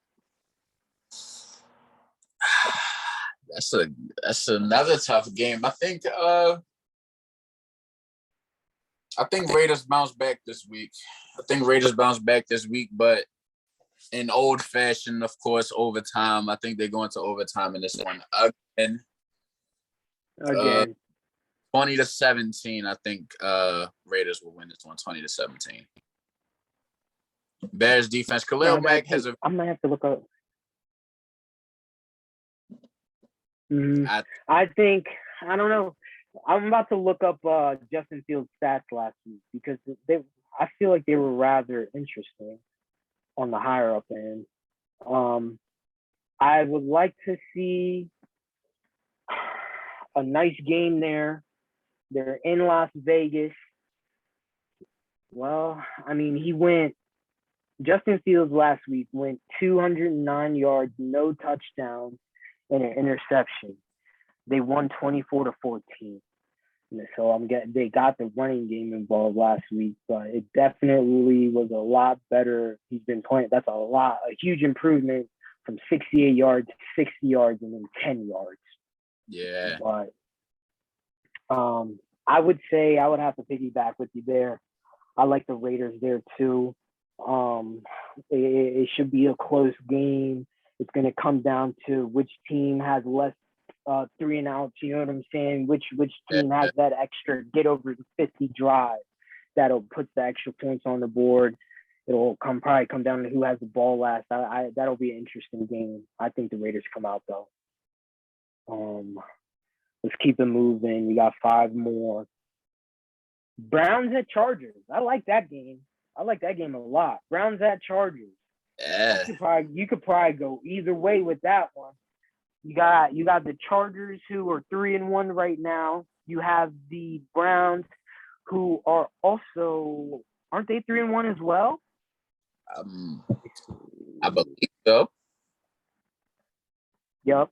That's another tough game. I think Raiders bounce back this week. But in old fashion, of course, overtime. I think they're going to overtime in this one again. Again. 20-17. I think Raiders will win this one 20-17. Bears defense. Khalil Mack has a. I might have to look up. I think, I don't know. I'm about to look up Justin Fields' stats last week because I feel like they were rather interesting on the higher up end. I would like to see a nice game there. They're in Las Vegas. Well, I mean, Justin Fields last week went 209 yards, no touchdowns, and an interception. They won 24-14. So they got the running game involved last week, but it definitely was a lot better. He's been playing. That's a huge improvement from 68 yards to 60 yards and then 10 yards. Yeah. But I would say I would have to piggyback with you there. I like the Raiders there too. It should be a close game. It's going to come down to which team has less 3 and outs. You know what I'm saying? Which team has that extra get over the 50 drive that'll put the extra points on the board. It'll probably come down to who has the ball last. That'll be an interesting game. I think the Raiders come out though. Let's keep it moving. We got 5 more. Browns at Chargers. I like that game. I like that game a lot. Browns at Chargers. Yeah. You could probably go either way with that one. You got the Chargers who are 3-1 right now. You have the Browns who are also, aren't they 3-1 as well? I believe so. Yep.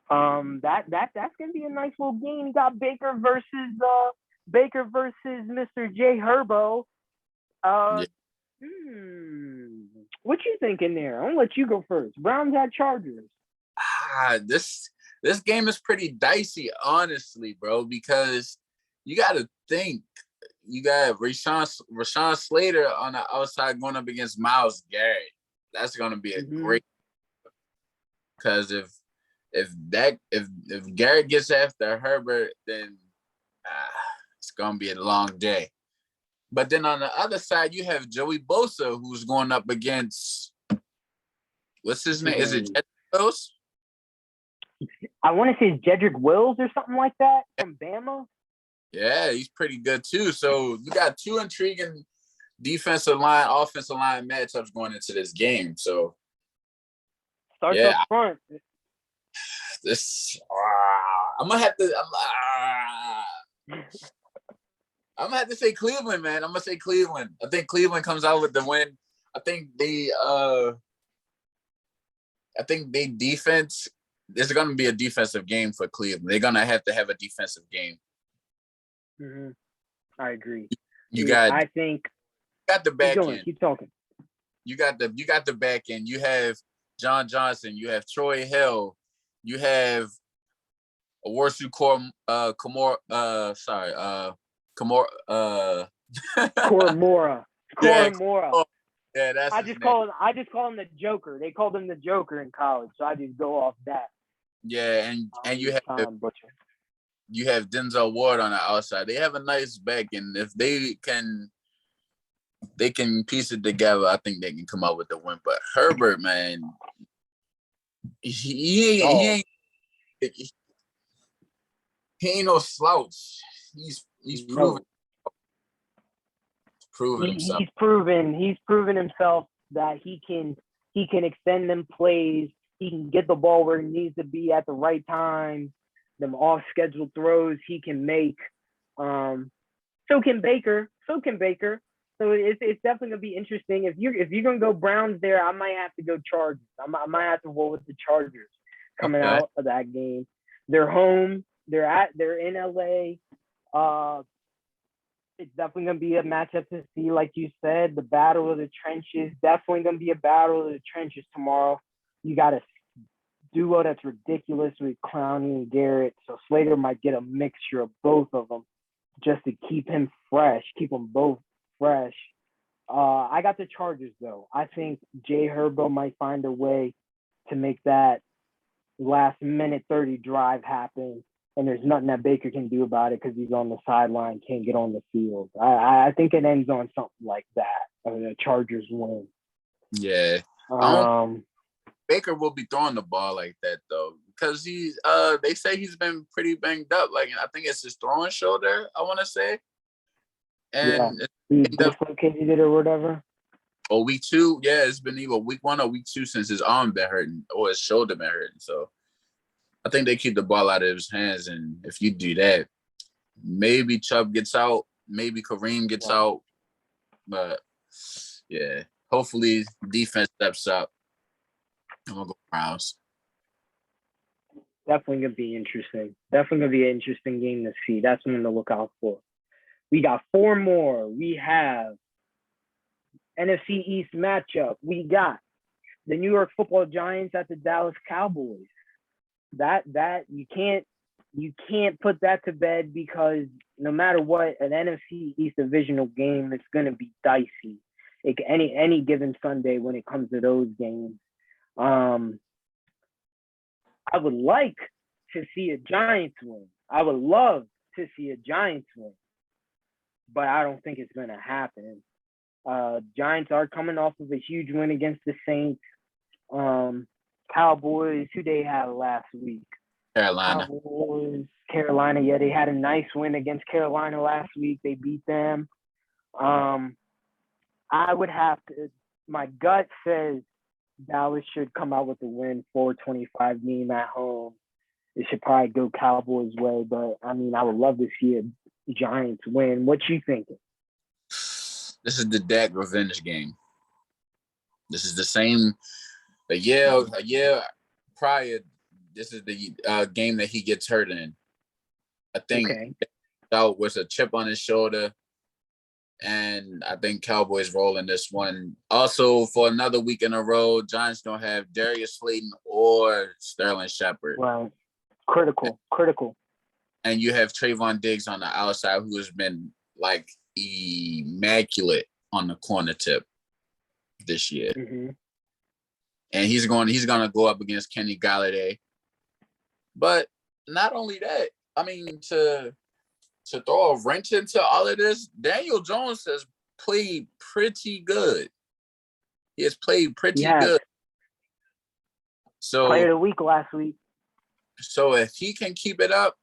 That's gonna be a nice little game. You got Baker versus Mr. J Herbo. What you thinking there? I'm gonna let you go first. Browns at Chargers. This game is pretty dicey, honestly, bro, because you got to think you got Rashawn Slater on the outside going up against Myles Garrett. That's going to be a great, because if Garrett gets after Herbert, then it's going to be a long day. But then on the other side, you have Joey Bosa, who's going up against, what's his name? Is it Bosa? I want to say Jedrick Wills or something like that from Bama. Yeah, he's pretty good too. So you got 2 intriguing offensive line matchups going into this game. So starts up front. I'm gonna have to say Cleveland, man. I'm gonna say Cleveland. I think Cleveland comes out with the win. I think they defense. There's going to be a defensive game for Cleveland. They're going to have a defensive game. Mm-hmm. I agree. You got the back end. Keep talking. You got the back end. You have John Johnson. You have Troy Hill. You have Warsu Komora. Yeah, that's. I just call him the Joker. They called him the Joker in college, so I just go off that. Yeah, and you have Denzel Ward on the outside. They have a nice back, and if they can piece it together, I think they can come out with the win. But Herbert, man, he ain't no slouch. He's proven. Himself. He's proven himself that he can extend them plays. He can get the ball where it needs to be at the right time. Them off schedule throws he can make. So can Baker. So it's definitely gonna be interesting. If you're gonna go Browns there, I might have to go Chargers. I might have to roll with the Chargers coming out of that game. They're home. They're in LA. Uh, it's definitely gonna be a matchup to see, like you said, the battle of the trenches. Definitely gonna be a battle of the trenches tomorrow. You got a duo that's ridiculous with Clowney and Garrett, so Slater might get a mixture of both of them just to keep him fresh, keep them both fresh. I got the Chargers though. I think Jay Herbo might find a way to make that last minute 30 drive happen. And there's nothing that Baker can do about it because he's on the sideline, can't get on the field. I think it ends on something like that. The Chargers win. Yeah. Baker will be throwing the ball like that though, because he's they say he's been pretty banged up. Like I think it's his throwing shoulder, I want to say. And he dislocated it or whatever. Or week 2, yeah, it's been either week 1 or week 2 since his arm been hurting or his shoulder been hurting. So I think they keep the ball out of his hands, and if you do that, maybe Chubb gets out, maybe Kareem gets out, but yeah, hopefully defense steps up. I'm gonna go Browns. Definitely gonna be interesting. Definitely gonna be an interesting game to see. That's one to look out for. We got 4 more. We have NFC East matchup. We got the New York Football Giants at the Dallas Cowboys. That you can't put that to bed because no matter what, an NFC East divisional game, it's gonna be dicey. Any given Sunday when it comes to those games. I would like to see a Giants win. I would love to see a Giants win, but I don't think it's going to happen. Giants are coming off of a huge win against the Saints. Cowboys, who they had last week? Carolina. Cowboys, Carolina. Yeah, they had a nice win against Carolina last week. They beat them. I would have to, my gut says Dallas should come out with a win, 425 game at home. It should probably go Cowboys' way, but I mean, I would love to see a Giants win. What you thinking? This is the Dak revenge game. This is the same. A year prior, this is the game that he gets hurt in. I think out with a chip on his shoulder. And I think Cowboys rolling this one. Also, for another week in a row, Giants don't have Darius Slayton or Sterling Shepard. Wow. Critical. And you have Trayvon Diggs on the outside, who has been like immaculate on the corner tip this year. Mm-hmm. And he's going to go up against Kenny Galladay. But not only that, I mean, to throw a wrench into all of this, Daniel Jones has played pretty good. He has played pretty good. So player of the week last week. So if he can keep it up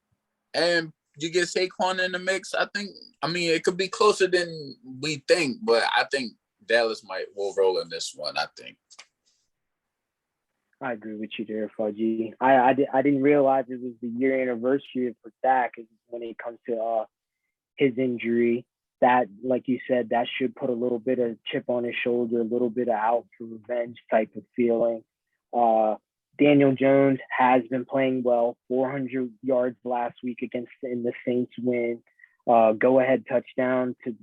and you get Saquon in the mix, I mean, it could be closer than we think, but I think Dallas will roll in this one, I think. I agree with you there, Fudgy. I didn't realize it was the year anniversary for Dak when it comes to his injury. That, like you said, that should put a little bit of chip on his shoulder, a little bit of out for revenge type of feeling. Daniel Jones has been playing well, 400 yards last week in the Saints win. Go-ahead touchdown to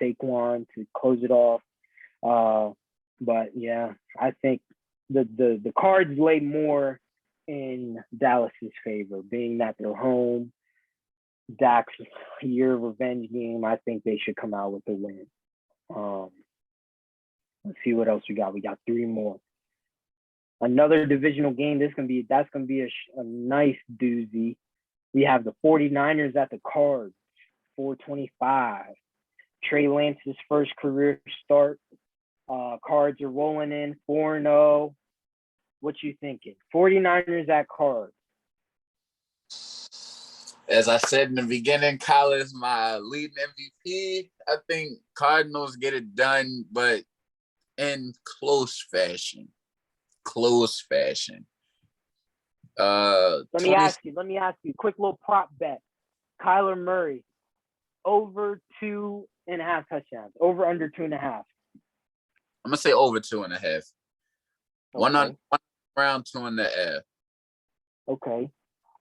Saquon to close it off. But, yeah, I think the cards lay more in Dallas's favor, being that they're home. Dak's year revenge game, I think they should come out with a win. Let's see what else we got. We got 3 more. Another divisional game. That's gonna be a nice doozy. We have the 49ers at the Cards, 425. Trey Lance's first career start. Cards are rolling in 4-0. What you thinking? 49ers at Cards. As I said in the beginning, Kyle is my leading MVP. I think Cardinals get it done, but in close fashion. Let me ask you, quick little prop bet. Kyler Murray, over 2.5 touchdowns, over under 2.5. I'm gonna say over 2.5. Okay. One round, 2 in the air. Okay.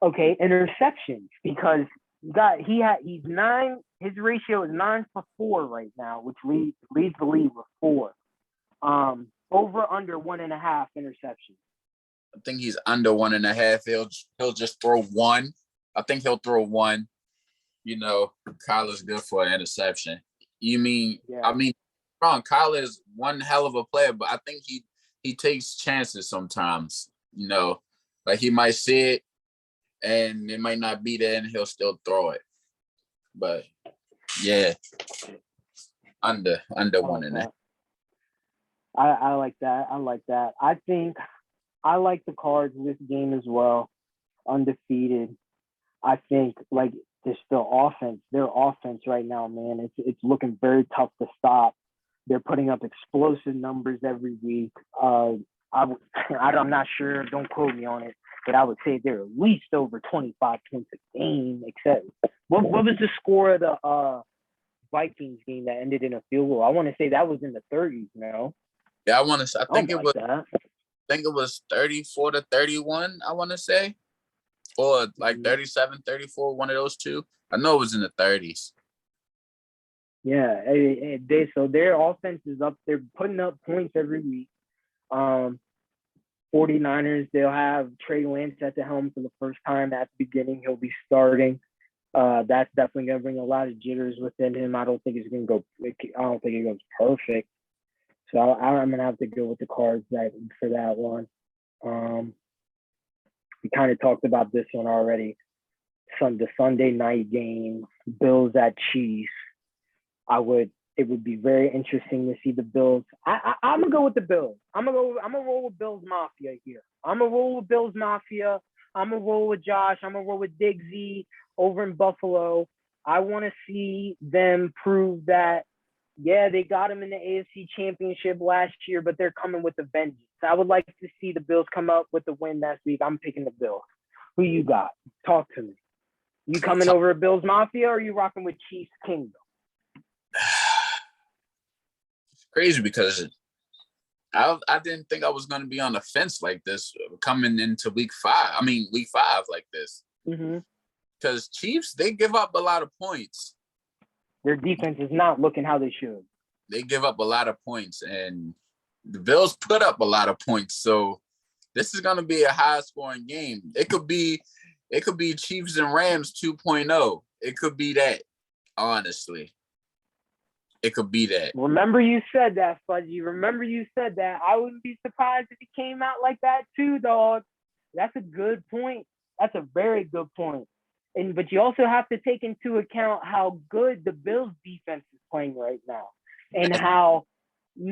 Okay, interceptions because he's 9. His ratio is 9 for 4 right now, which leads the league with 4. Over under 1.5 interceptions. I think he's under 1.5. He'll just throw one. I think he'll throw one. Kyler's good for an interception. You mean? Yeah. I mean, wrong. Kyler is one hell of a player, but I think he takes chances sometimes. Like he might see it, and it might not be there, and he'll still throw it. But yeah, under 1.5. I like that. I think I like the Cards this game as well. Undefeated. I think like their offense right now, man, it's looking very tough to stop. They're putting up explosive numbers every week. I'm not sure. Don't quote me on it, but I would say they're at least over 25 points a game. Except what was the score of the Vikings game that ended in a field goal? I want to say that was in the 30s. No. Yeah, I think it was 34-31. I want to say, or like 37-34. One of those two. I know it was in the 30s. Yeah, so their offense is up. They're putting up points every week. 49ers, they'll have Trey Lance at the helm for the first time at the beginning. He'll be starting. That's definitely going to bring a lot of jitters within him. I don't think it goes perfect. So I'm going to have to go with the Cards for that one. We kind of talked about this one already. The Sunday night game, Bills at Chiefs. It would be very interesting to see the Bills. I'm gonna go with the Bills. I'm gonna roll with Bills Mafia here. I'm gonna roll with Bills Mafia. I'm gonna roll with Josh. I'm gonna roll with Diggsy over in Buffalo. I want to see them prove that, yeah, they got him in the AFC Championship last year, but they're coming with a vengeance. I would like to see the Bills come up with the win next week. I'm picking the Bills. Who you got? Talk to me. You coming over at Bills Mafia, or are you rocking with Chiefs Kingdom? It's crazy because I didn't think I was going to be on the fence like this coming into week 5 like this. Because Chiefs, they give up a lot of points. Their defense is not looking how they should. They give up a lot of points, and the Bills put up a lot of points. So this is going to be a high-scoring game. It could be Chiefs and Rams 2.0. It could be that, honestly. It could be that. Remember you said that, Fudgy. Remember you said that. I wouldn't be surprised if it came out like that too, dog. That's a good point. That's a very good point. But you also have to take into account how good the Bills defense is playing right now. And how I'm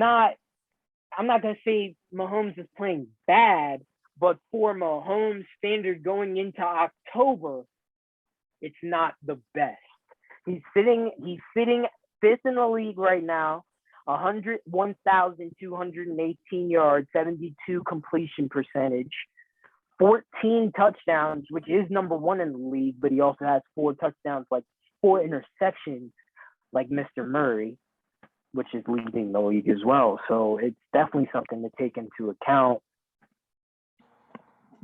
not going to say Mahomes is playing bad, but for Mahomes' standard going into October, it's not the best. He's sitting 5th in the league right now, 1,218 yards, 72 completion percentage, 14 touchdowns, which is number 1 in the league, but he also has 4 touchdowns, like 4 interceptions, like Mr. Murray, which is leading the league as well. So it's definitely something to take into account.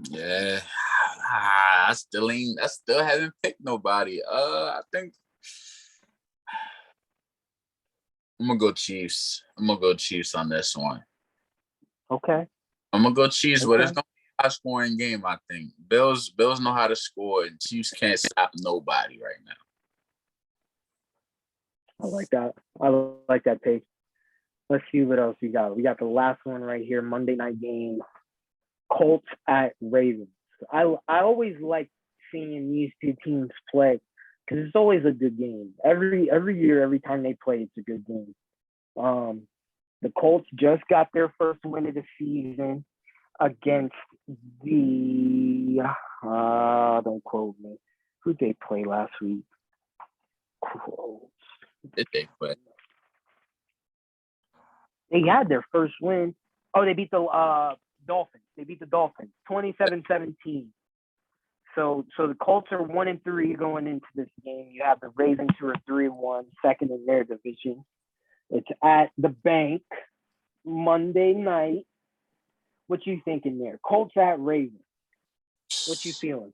Yeah, I still haven't picked nobody. I think I'm gonna go Chiefs. I'm gonna go Chiefs on this one. Okay. I'm gonna go Chiefs, but it's gonna be a high-scoring game. I think Bills know how to score, and Chiefs can't stop nobody right now. I like that. I like that take. Let's see what else we got. We got the last one right here, Monday night game, Colts at Ravens. I always like seeing these two teams play because it's always a good game. Every year, every time they play, it's a good game. The Colts just got their first win of the season against the don't quote me. Who'd they play last week? Colts. Did they play? They had their first win. Oh, they beat the Dolphins. They beat the Dolphins 27-17. So the Colts are 1-3 going into this game. You have the Ravens who are 3-1, second in their division. It's at the bank Monday night. What you thinking there? Colts at Ravens. What you feeling?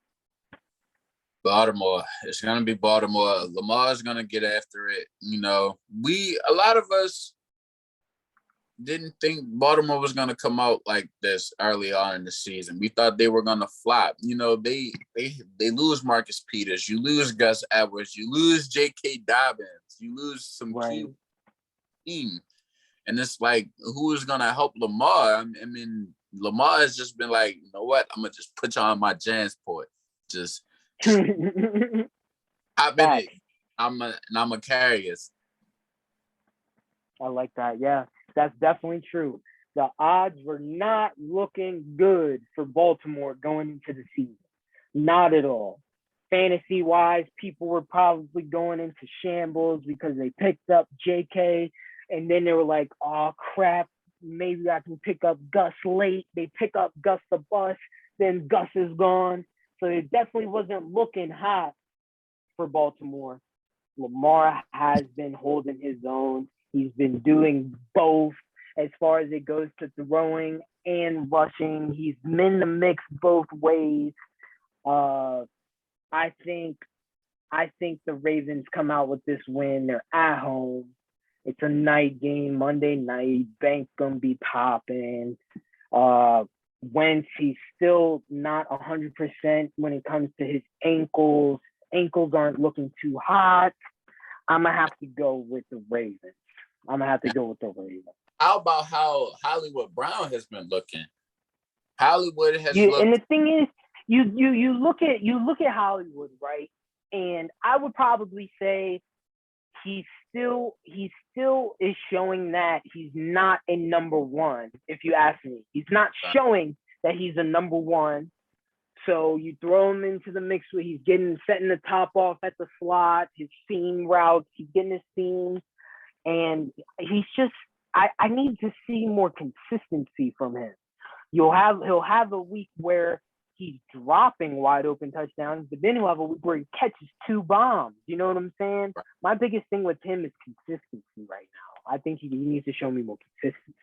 Baltimore. It's gonna be Baltimore. Lamar's gonna get after it. A lot of us didn't think Baltimore was gonna come out like this early on in the season. We thought they were gonna flop. They lose Marcus Peters, you lose Gus Edwards, you lose J.K. Dobbins, you lose some key team, and it's like, who is gonna help Lamar? I mean, Lamar has just been like, you know what? I'm gonna just put you on my Jansport. Just I've been it. I'm a carrier. I like that. Yeah, that's definitely true. The odds were not looking good for Baltimore going into the season. Not at all. Fantasy wise, people were probably going into shambles because they picked up JK, and then they were like, oh crap, maybe I can pick up Gus late. They pick up Gus the bus, then Gus is gone. So it definitely wasn't looking hot for Baltimore. Lamar has been holding his own. He's been doing both as far as it goes to throwing and rushing. He's in the mix both ways. I think the Ravens come out with this win. They're at home. It's a night game, Monday night. Bank's gonna be popping. Wentz, he's still not 100% when it comes to his ankles. Ankles aren't looking too hot. I'm gonna have to go with the Ravens. How about how Hollywood Brown has been looking? Hollywood has looked. And the thing is, you look at Hollywood, right? And I would probably say he still is showing that he's not a number one. If you ask me, he's not showing that he's a number one. So you throw him into the mix where he's setting the top off at the slot, his seam routes, he's getting his seams, and he's just. I need to see more consistency from him. He'll have a week where he's dropping wide open touchdowns, but then he'll have a week where he catches 2 bombs. You know what I'm saying? My biggest thing with him is consistency right now. I think he needs to show me more consistency.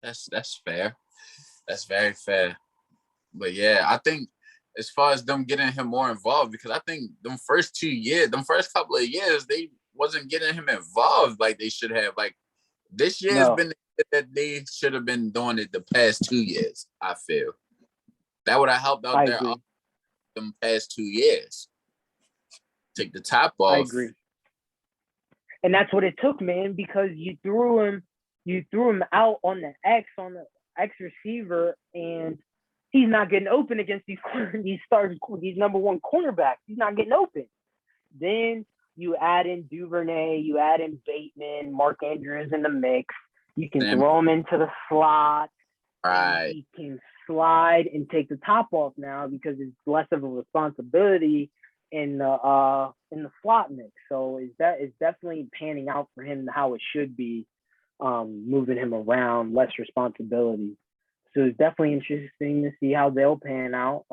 That's fair. That's very fair. But yeah, I think as far as them getting him more involved, because I think them first couple of years, they wasn't getting him involved like they should have. Like this year has been the year that they should have been doing it the past 2 years. I feel that would have helped out there them past 2 years. Take the top off. I agree, and that's what it took, man. Because you threw him out on the X receiver, and he's not getting open against these number one cornerbacks. He's not getting open. Then you add in Duvernay, you add in Bateman, Mark Andrews in the mix. You can throw him into the slot. Right. He can slide and take the top off now because it's less of a responsibility in the slot mix. So it's definitely panning out for him how it should be, moving him around, less responsibility. So it's definitely interesting to see how they'll pan out.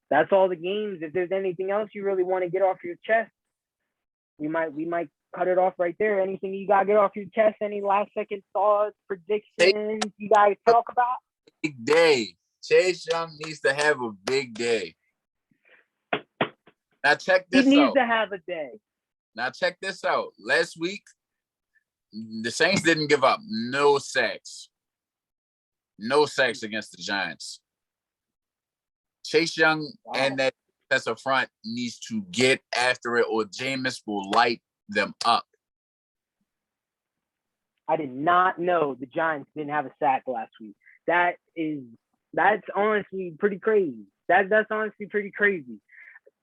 That's all the games. If there's anything else you really want to get off your chest, we might cut it off right there. Anything you gotta get off your chest? Any last second thoughts, predictions you guys talk about? Big day. Chase Young needs to have a big day. Now check this out. He needs to have a day. Now check this out. Last week, the Saints didn't give up no sacks. No sacks against the Giants. Chase Young and that defensive front needs to get after it, or Jameis will light them up. I did not know the Giants didn't have a sack last week. That's honestly pretty crazy. That's honestly pretty crazy.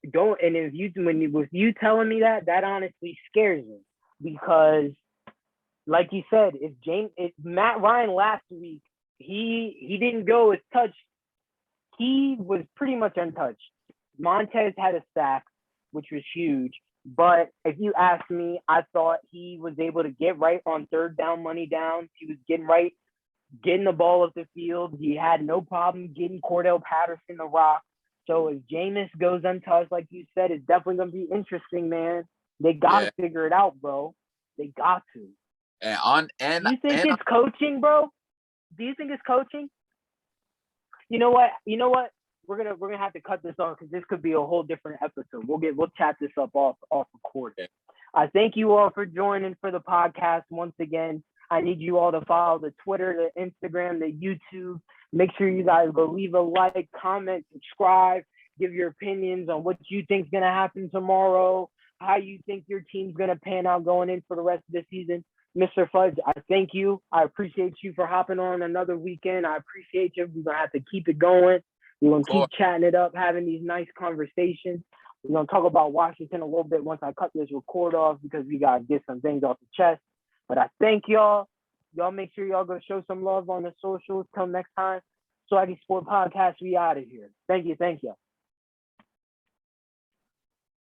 With you telling me that honestly scares me, because like you said, if Matt Ryan last week, he didn't go as touched. He was pretty much untouched. Montez had a sack, which was huge. But if you ask me, I thought he was able to get right on third down, money down. He was getting the ball up the field. He had no problem getting Cordell Patterson the rock. So if Jameis goes untouched, like you said, it's definitely going to be interesting, man. They got to figure it out, bro. They got to. Do you think it's coaching, bro? Do you think it's coaching? You know what? we're gonna have to cut this off because this could be a whole different episode. We'll chat this up off record. Yeah. I thank you all for joining for the podcast once again. I need you all to follow the Twitter, the Instagram, the YouTube. Make sure you guys go leave a like, comment, subscribe, give your opinions on what you think is gonna happen tomorrow, how you think your team's gonna pan out going in for the rest of the season. Mr. Fudge, I thank you. I appreciate you for hopping on another weekend. I appreciate you. We're gonna have to keep it going. We're gonna keep chatting it up, having these nice conversations. We're gonna talk about Washington a little bit once I cut this record off because we gotta get some things off the chest. But I thank y'all. Y'all make sure y'all go show some love on the socials. Till next time, Swaggy Sport Podcast. We out of here. Thank you.